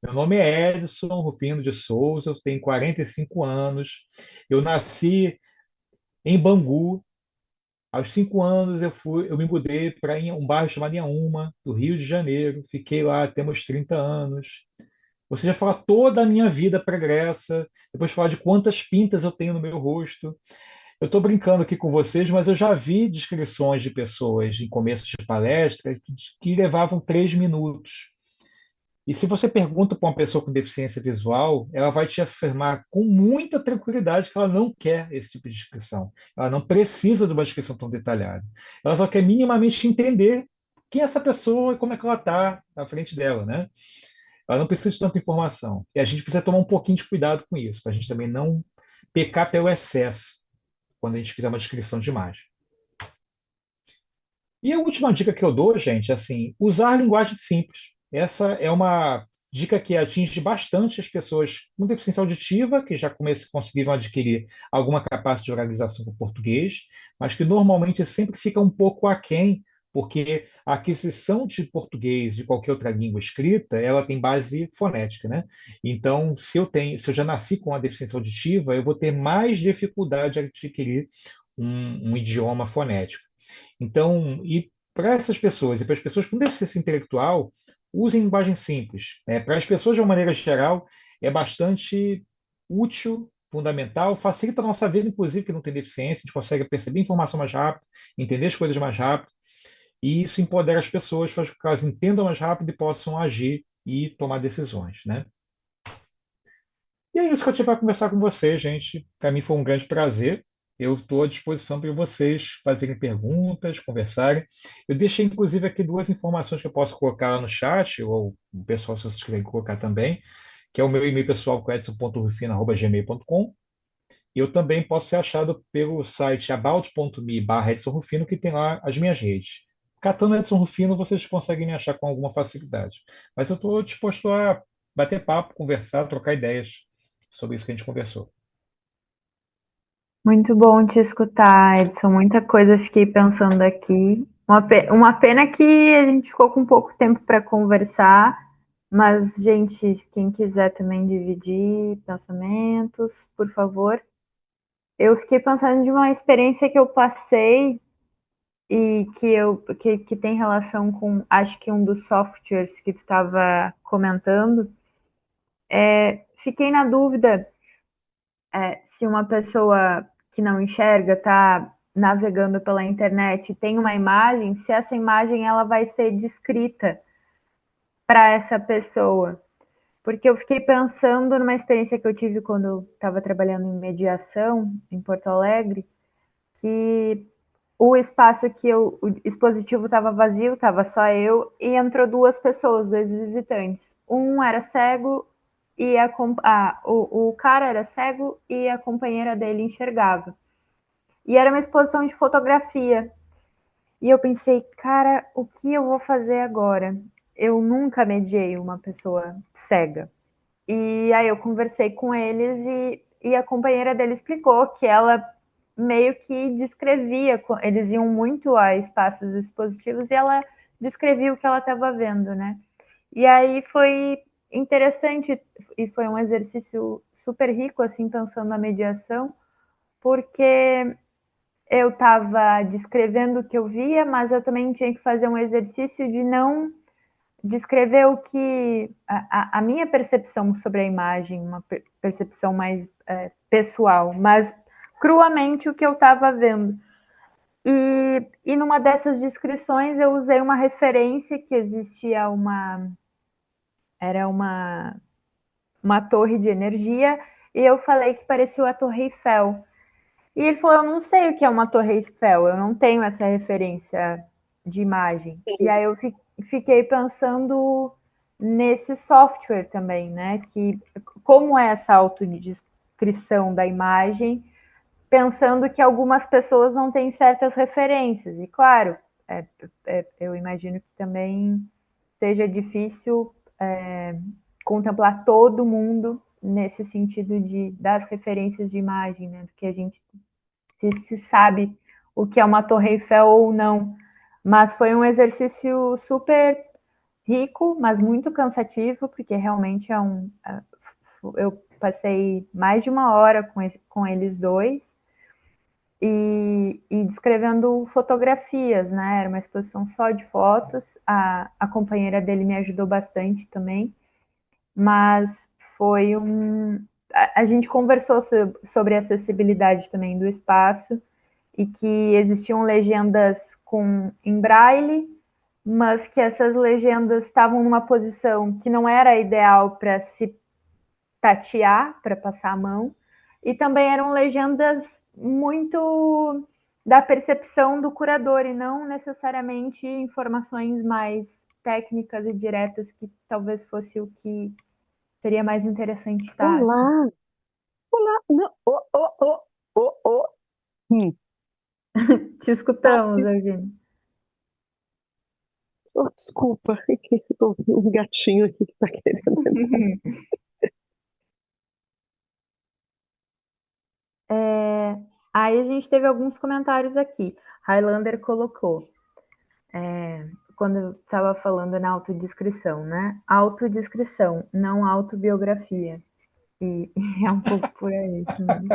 Meu nome é Edson Rufino de Souza, eu tenho 45 anos, eu nasci em Bangu. Aos 5 anos eu me mudei para um bairro chamado Inhaúma, do Rio de Janeiro, fiquei lá até meus 30 anos. Você já fala toda a minha vida pregressa, depois fala de quantas pintas eu tenho no meu rosto. Eu estou brincando aqui com vocês, mas eu já vi descrições de pessoas em começo de palestra que levavam 3 minutos. E se você pergunta para uma pessoa com deficiência visual, ela vai te afirmar com muita tranquilidade que ela não quer esse tipo de descrição. Ela não precisa de uma descrição tão detalhada. Ela só quer minimamente entender quem é essa pessoa e como é que ela está na frente dela, né? Ela não precisa de tanta informação. E a gente precisa tomar um pouquinho de cuidado com isso, para a gente também não pecar pelo excesso quando a gente fizer uma descrição de imagem. E a última dica que eu dou, gente, é assim, usar linguagem simples. Essa é uma dica que atinge bastante as pessoas com deficiência auditiva, que já conseguiram adquirir alguma capacidade de organização com o português, mas que normalmente sempre fica um pouco aquém, porque a aquisição de português de qualquer outra língua escrita, ela tem base fonética, né? Então, se eu já nasci com a deficiência auditiva, eu vou ter mais dificuldade de adquirir um idioma fonético. Então, e para essas pessoas, e para as pessoas com deficiência intelectual, usem linguagem simples. Para as pessoas, de uma maneira geral, é bastante útil, fundamental, facilita a nossa vida, inclusive, que não tem deficiência, a gente consegue perceber informação mais rápido, entender as coisas mais rápido, e isso empodera as pessoas, faz com que elas entendam mais rápido e possam agir e tomar decisões, né? E é isso que eu tinha para conversar com vocês, gente. Para mim foi um grande prazer. Eu estou à disposição para vocês fazerem perguntas, conversarem. Eu deixei, inclusive, aqui duas informações que eu posso colocar lá no chat, ou o pessoal, se vocês quiserem colocar também, que é o meu e-mail pessoal, edson.rufino@gmail.com. E eu também posso ser achado pelo site about.me/Edson Rufino, que tem lá as minhas redes. Catando Edson Rufino, vocês conseguem me achar com alguma facilidade. Mas eu estou disposto a bater papo, conversar, trocar ideias sobre isso que a gente conversou. Muito bom te escutar, Edson. Muita coisa fiquei pensando aqui. Uma pena que a gente ficou com pouco tempo para conversar, mas, gente, quem quiser também dividir pensamentos, por favor. Eu fiquei pensando de uma experiência que eu passei e que tem relação com, acho que um dos softwares que tu estava comentando. Fiquei na dúvida se uma pessoa que não enxerga está navegando pela internet e tem uma imagem, se essa imagem ela vai ser descrita para essa pessoa. Porque eu fiquei pensando numa experiência que eu tive quando eu estava trabalhando em mediação em Porto Alegre, que o espaço o dispositivo estava vazio, estava só eu, e entrou duas pessoas, dois visitantes. Um era cego e o cara era cego e a companheira dele enxergava. E era uma exposição de fotografia. E eu pensei, cara, o que eu vou fazer agora? Eu nunca mediei uma pessoa cega. E aí eu conversei com eles e a companheira dele explicou que ela meio que descrevia, eles iam muito a espaços expositivos e ela descrevia o que ela estava vendo, né? E aí foi interessante e foi um exercício super rico, assim, pensando na mediação, porque eu estava descrevendo o que eu via, mas eu também tinha que fazer um exercício de não descrever o que a minha percepção sobre a imagem, uma percepção mais pessoal, mas cruamente o que eu estava vendo. E numa dessas descrições eu usei uma referência que existia era uma torre de energia e eu falei que parecia a Torre Eiffel. E ele falou, eu não sei o que é uma Torre Eiffel, eu não tenho essa referência de imagem. E aí eu fiquei pensando nesse software também, né? Que como é essa autodescrição da imagem, pensando que algumas pessoas não têm certas referências. E claro, eu imagino que também seja difícil contemplar todo mundo nesse sentido das referências de imagem, né? Do que a gente se sabe o que é uma Torre Eiffel ou não. Mas foi um exercício super rico, mas muito cansativo, porque realmente eu passei mais de uma hora com eles dois e descrevendo fotografias, né? Era uma exposição só de fotos. A companheira dele me ajudou bastante também, mas foi um. A gente conversou sobre a acessibilidade também do espaço e que existiam legendas em braille, mas que essas legendas estavam numa posição que não era ideal para se tatear, para passar a mão, e também eram legendas muito da percepção do curador e não necessariamente informações mais técnicas e diretas que talvez fosse o que seria mais interessante estar. Assim. Olá! Olá! Não. Oh, oh, oh, oh, oh. Te escutamos, Eugênio. Oh, desculpa, eu tô vendo um gatinho aqui que tá querendo entrar. Aí a gente teve alguns comentários aqui. Highlander colocou, quando eu estava falando na autodescrição, né? Autodescrição, não autobiografia. E é um pouco por aí também.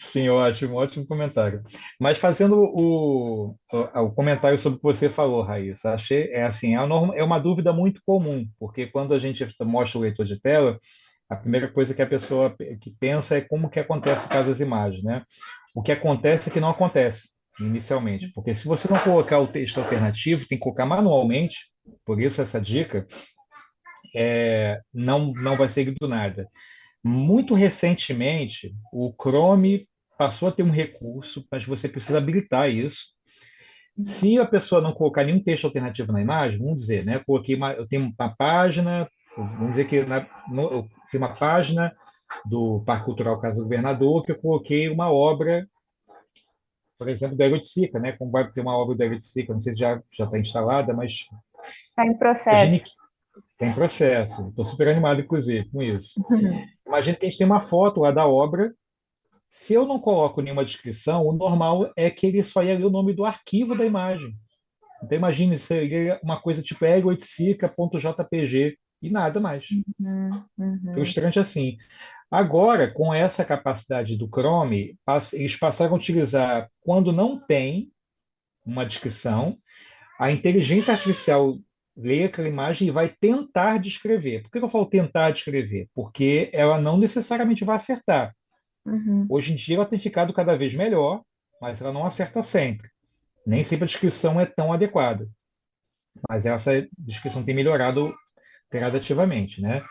Sim, eu acho um ótimo comentário. Mas fazendo o comentário sobre o que você falou, Raíssa, achei, é assim, é uma dúvida muito comum, porque quando a gente mostra o leitor de tela, a primeira coisa que a pessoa que pensa é como que acontece por causa das imagens, né? O que acontece é que não acontece inicialmente, porque se você não colocar o texto alternativo, tem que colocar manualmente, por isso essa dica, não vai seguir do nada. Muito recentemente, o Chrome passou a ter um recurso, mas você precisa habilitar isso. Se a pessoa não colocar nenhum texto alternativo na imagem, vamos dizer, né? Eu tenho uma página, vamos dizer que eu tenho uma página do Parque Cultural Casa do Governador que eu coloquei uma obra, por exemplo, do Aerotica, né? Como vai ter uma obra do Aerotica, não sei se já está instalada, mas Está em imagine processo. que tem processo. Estou super animado, inclusive, com isso. Imagina que a gente tem uma foto lá da obra Se eu não coloco nenhuma descrição, o normal é que ele só ia ler o nome do arquivo da imagem. Então imagine, seria uma coisa tipo ego8sica.jpg e nada mais. Uhum. Frustrante assim. Agora, com essa capacidade do Chrome, eles passaram a utilizar, quando não tem uma descrição, a inteligência artificial lê aquela imagem e vai tentar descrever. Por que eu falo tentar descrever? Porque ela não necessariamente vai acertar. Uhum. Hoje em dia ela tem ficado cada vez melhor, mas ela não acerta sempre. Nem sempre a descrição é tão adequada, mas essa descrição tem melhorado gradativamente, né?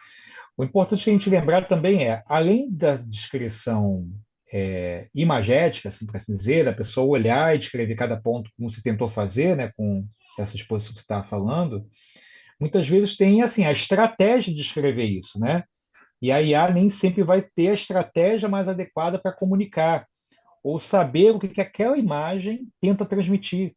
O importante que a gente lembrar também é, além da descrição imagética, assim, para dizer, a pessoa olhar e descrever cada ponto como você tentou fazer, né, com essa exposição que você estava falando, muitas vezes tem assim a estratégia de descrever isso, né? E a IA nem sempre vai ter a estratégia mais adequada para comunicar ou saber o que que aquela imagem tenta transmitir.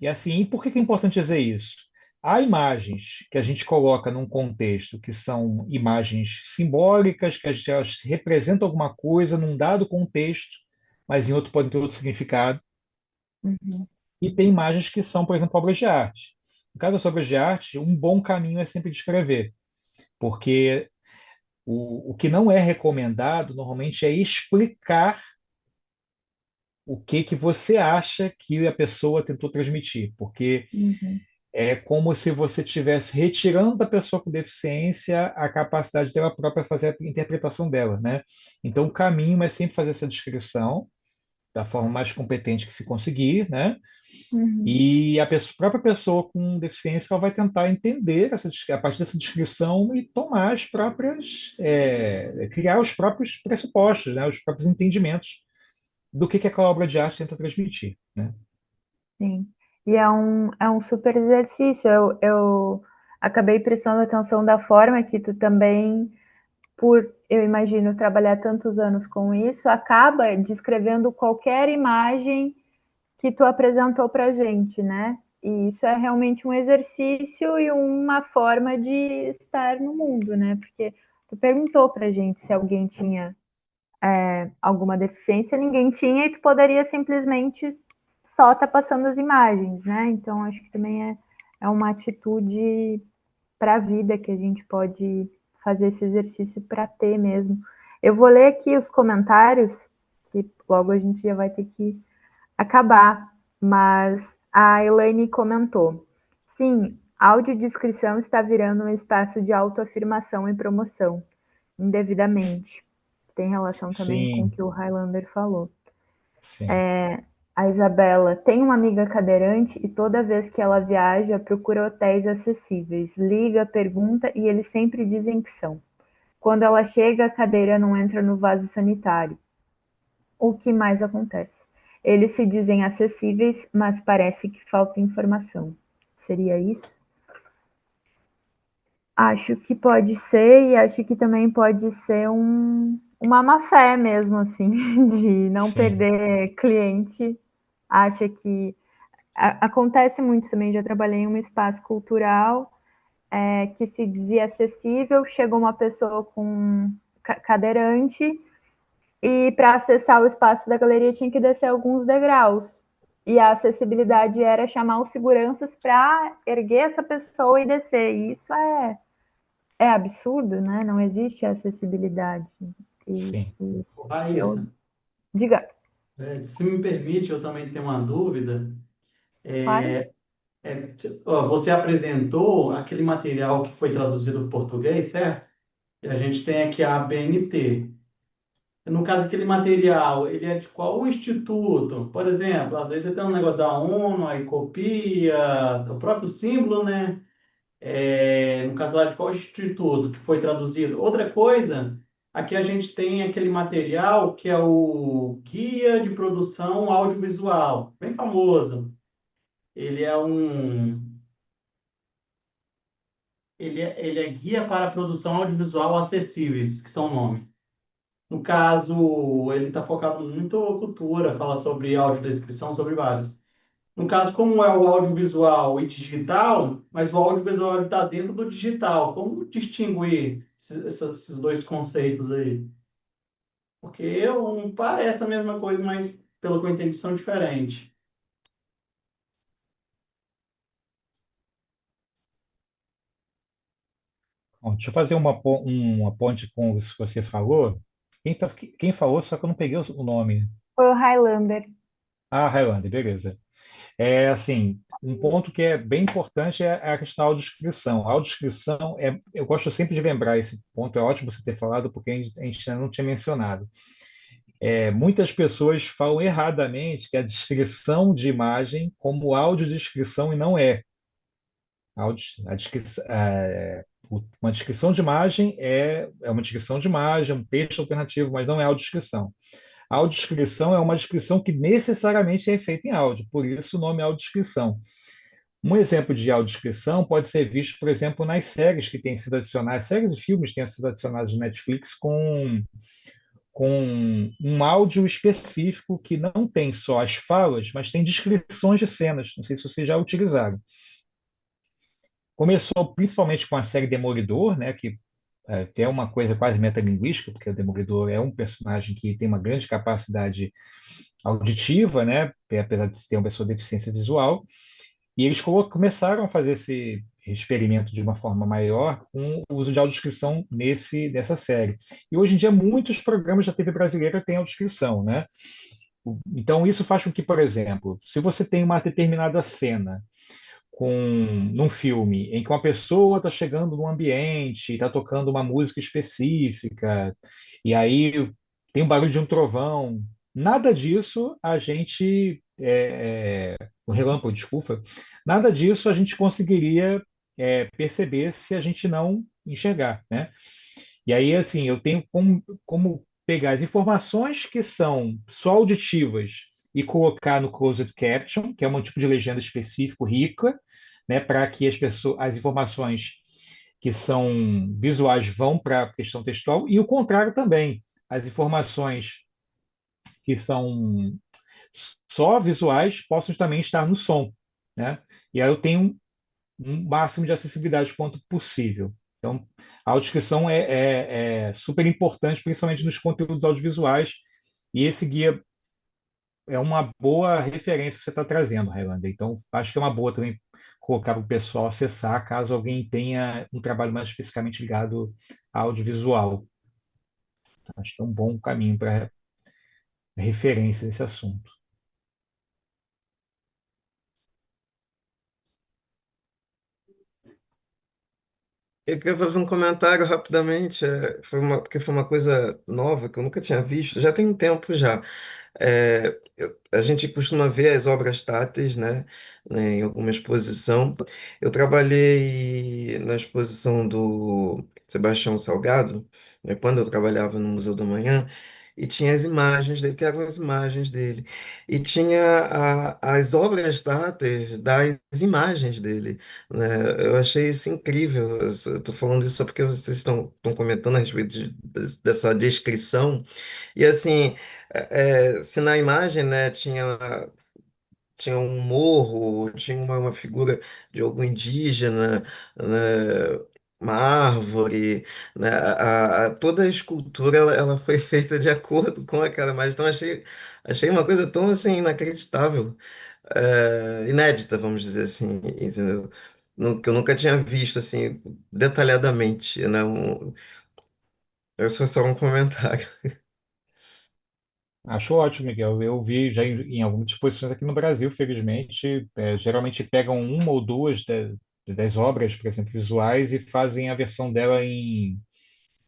E assim, por que que é importante dizer isso? Há imagens que a gente coloca num contexto que são imagens simbólicas, que elas representam alguma coisa num dado contexto, mas em outro podem ter outro significado. Uhum. E tem imagens que são, por exemplo, obras de arte. No caso das obras de arte, um bom caminho é sempre descrever, porque o que não é recomendado normalmente é explicar o que que você acha que a pessoa tentou transmitir, porque Uhum. é como se você estivesse retirando da pessoa com deficiência a capacidade dela própria fazer a interpretação dela, né? Então, o caminho é sempre fazer essa descrição da forma mais competente que se conseguir, né? Uhum. E a própria pessoa com deficiência ela vai tentar entender a partir dessa descrição e tomar as próprias, criar os próprios pressupostos, né? Os próprios entendimentos do que aquela obra de arte tenta transmitir, né? Sim. E é um super exercício. Eu acabei prestando atenção da forma que tu também, por, eu imagino, trabalhar tantos anos com isso, acaba descrevendo qualquer imagem que tu apresentou para a gente, né? E isso é realmente um exercício e uma forma de estar no mundo, né? Porque tu perguntou para a gente se alguém tinha alguma deficiência, ninguém tinha, e tu poderia simplesmente só estar passando as imagens, né? Então, acho que também é uma atitude para a vida que a gente pode fazer esse exercício para ter mesmo. Eu vou ler aqui os comentários, que logo a gente já vai ter que acabar, mas a Elaine comentou: sim, audiodescrição está virando um espaço de autoafirmação e promoção, indevidamente. Tem relação também com o Sim, que o Highlander falou. sim. A Isabela tem uma amiga cadeirante e toda vez que ela viaja procura hotéis acessíveis, liga, pergunta e eles sempre dizem que são. Quando ela chega, a cadeira não entra no vaso sanitário. O que mais acontece? Eles se dizem acessíveis, mas parece que falta informação. Seria isso? Acho que pode ser, e acho que também pode ser uma má fé mesmo, assim, de não Sim. perder cliente. Acha que. Acontece muito também, já trabalhei em um espaço cultural que se dizia acessível, chegou uma pessoa com cadeirante e para acessar o espaço da galeria tinha que descer alguns degraus. E a acessibilidade era chamar os seguranças para erguer essa pessoa e descer. E isso é absurdo, né? Não existe acessibilidade. E, Sim. e eu Raíssa, diga, se me permite, eu também tenho uma dúvida. claro. Você apresentou aquele material que foi traduzido para o português, certo? E a gente tem aqui a ABNT. No caso, aquele material, ele é de qual instituto? Por exemplo, às vezes você tem um negócio da ONU, aí copia o próprio símbolo, né? No caso lá de qual instituto que foi traduzido. Outra coisa, aqui a gente tem aquele material que é o Guia de Produção Audiovisual, bem famoso. Ele é um, ele é guia para produção audiovisual acessíveis, que são o nome. No caso, ele está focado muito em cultura, fala sobre audiodescrição, sobre vários. No caso, como é o audiovisual e digital, mas o audiovisual está dentro do digital, como distinguir esses dois conceitos aí? Porque eu não parece a mesma coisa, mas pelo que eu entendi são diferentes. Bom, deixa eu fazer uma ponte com isso que você falou. Quem falou, só que eu não peguei o nome. Foi o Highlander. Ah, Highlander, beleza. É assim, um ponto que é bem importante é a questão da audiodescrição. A audiodescrição eu gosto sempre de lembrar esse ponto, é ótimo você ter falado, porque a gente ainda não tinha mencionado. Muitas pessoas falam erradamente que a descrição de imagem como audiodescrição e não é. Uma descrição de imagem é uma descrição de imagem, um texto alternativo, mas não é audiodescrição. A audiodescrição é uma descrição que necessariamente é feita em áudio, por isso o nome é audiodescrição. Um exemplo de audiodescrição pode ser visto, por exemplo, nas séries que têm sido adicionadas, séries e filmes que têm sido adicionados no Netflix com um áudio específico que não tem só as falas, mas tem descrições de cenas. Não sei se vocês já utilizaram. Começou principalmente com a série Demolidor, né, que tem uma coisa quase metalinguística, porque o Demolidor é um personagem que tem uma grande capacidade auditiva, né, apesar de ter uma pessoa de deficiência visual, e eles começaram a fazer esse experimento de uma forma maior com o uso de audiodescrição nessa série. E hoje em dia muitos programas da TV brasileira têm audiodescrição, né? Então isso faz com que, por exemplo, se você tem uma determinada cena num filme em que uma pessoa está chegando num ambiente, está tocando uma música específica, e aí tem um barulho de um trovão. Nada disso a gente, o relâmpago, desculpa, nada disso a gente conseguiria perceber se a gente não enxergar, né? E aí, assim, eu tenho como pegar as informações que são só auditivas e colocar no closed caption, que é um tipo de legenda específico, rica, né, para que as informações que são visuais vão para a questão textual, e o contrário também. As informações que são só visuais possam também estar no som, né? E aí eu tenho um máximo de acessibilidade quanto possível. Então, a audiodescrição é super importante, principalmente nos conteúdos audiovisuais, e esse guia é uma boa referência que você está trazendo, Highlander. Então, acho que é uma boa também colocar para o pessoal acessar, caso alguém tenha um trabalho mais especificamente ligado ao audiovisual. Acho que é um bom caminho para referência nesse assunto. Eu queria fazer um comentário rapidamente, porque foi uma coisa nova que eu nunca tinha visto, já tem um tempo já. A gente costuma ver as obras táteis, né, em alguma exposição. Eu trabalhei na exposição do Sebastião Salgado, né, quando eu trabalhava no Museu do Manhã, e tinha as imagens dele, que eram as imagens dele. E tinha as obras táteis das imagens dele, né? Eu achei isso incrível. Eu estou falando isso só porque vocês estão comentando a respeito dessa descrição. E assim, se na imagem, né, tinha um morro, tinha uma figura de algum indígena, né, uma árvore, né, toda a escultura ela foi feita de acordo com aquela imagem. Então achei uma coisa tão assim inacreditável, inédita, vamos dizer assim, entendeu? Que eu nunca tinha visto assim detalhadamente, né? Eu só um comentário. Acho ótimo, Miguel. Eu vi já em algumas exposições aqui no Brasil, felizmente, geralmente pegam uma ou duas das obras, por exemplo, visuais, e fazem a versão dela em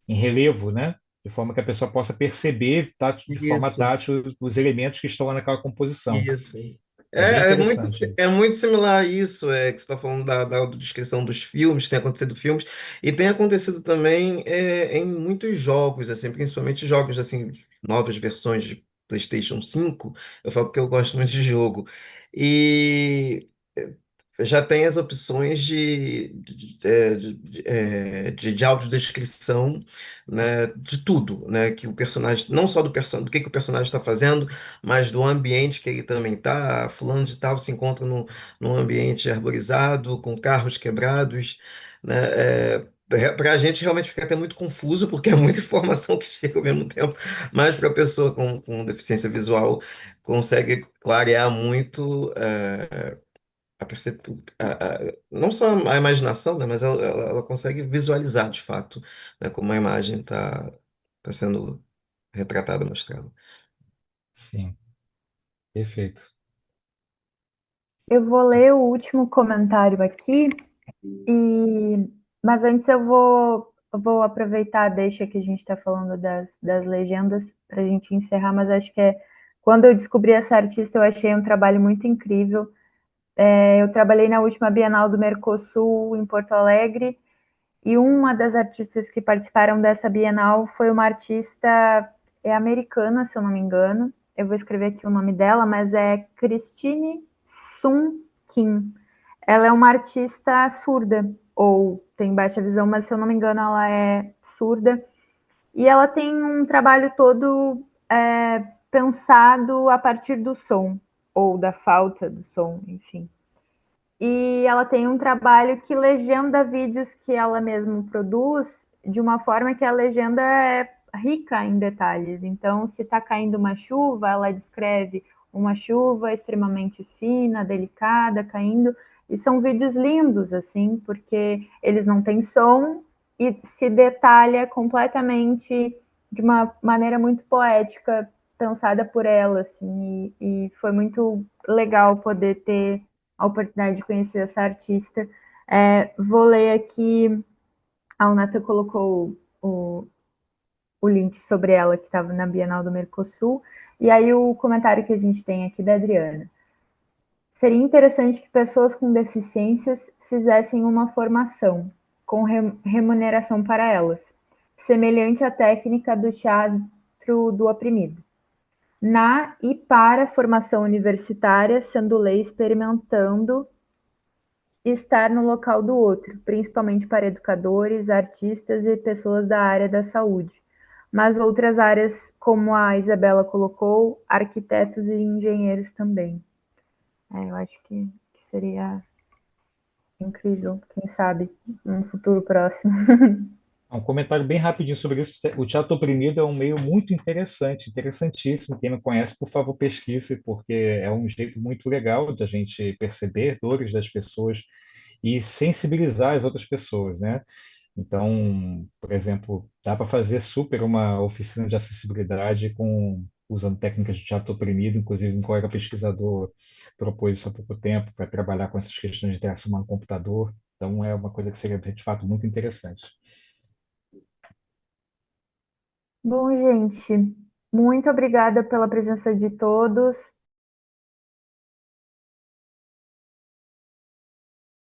relevo, né? De forma que a pessoa possa perceber de forma Isso. tátil os elementos que estão lá naquela composição. Isso. É bem É interessante é isso. muito similar a isso, que você está falando da descrição dos filmes, tem acontecido filmes, e tem acontecido também em muitos jogos, assim, principalmente jogos assim, novas versões de PlayStation 5. Eu falo porque eu gosto muito de jogo. E já tem as opções de audiodescrição, né, de tudo, né, que o personagem, não só do que o personagem está fazendo, mas do ambiente que ele também está. Fulano de tal se encontra num ambiente arborizado, com carros quebrados, né, Para a gente realmente fica até muito confuso, porque é muita informação que chega ao mesmo tempo, mas para a pessoa com deficiência visual consegue clarear muito não só a imaginação, né, mas ela consegue visualizar de fato, né, como a imagem tá sendo retratada, mostrada. Sim, perfeito. Eu vou ler o último comentário aqui, mas antes eu vou aproveitar a deixa que a gente está falando das legendas para a gente encerrar, mas acho que quando eu descobri essa artista, eu achei um trabalho muito incrível. Eu trabalhei na última Bienal do Mercosul em Porto Alegre, e uma das artistas que participaram dessa Bienal foi uma artista americana, se eu não me engano. Eu vou escrever aqui o nome dela, mas é Christine Sun Kim. Ela é uma artista surda, ou tem baixa visão, mas se eu não me engano, ela é surda. E ela tem um trabalho todo pensado a partir do som, ou da falta do som, enfim. E ela tem um trabalho que legenda vídeos que ela mesma produz de uma forma que a legenda é rica em detalhes. Então, se está caindo uma chuva, ela descreve uma chuva extremamente fina, delicada, caindo. E são vídeos lindos, assim, porque eles não têm som e se detalha completamente de uma maneira muito poética, pensada por ela, assim. E foi muito legal poder ter a oportunidade de conhecer essa artista. Vou ler aqui, a Unata colocou o link sobre ela que estava na Bienal do Mercosul, e aí o comentário que a gente tem aqui da Adriana. Seria interessante que pessoas com deficiências fizessem uma formação com remuneração para elas, semelhante à técnica do teatro do oprimido. Na e para a formação universitária, sendo lei experimentando estar no local do outro, principalmente para educadores, artistas e pessoas da área da saúde. Mas outras áreas, como a Isabela colocou, arquitetos e engenheiros também. Eu acho que seria incrível, quem sabe, num futuro próximo. Um comentário bem rapidinho sobre isso. O teatro oprimido é um meio muito interessante, interessantíssimo. Quem não conhece, por favor, pesquise, porque é um jeito muito legal de a gente perceber dores das pessoas e sensibilizar as outras pessoas, né? Então, por exemplo, dá para fazer super uma oficina de acessibilidade usando técnicas de teatro oprimido, inclusive um colega pesquisador propôs isso há pouco tempo para trabalhar com essas questões de interação no computador. Então, é uma coisa que seria de fato muito interessante. Bom, gente, muito obrigada pela presença de todos.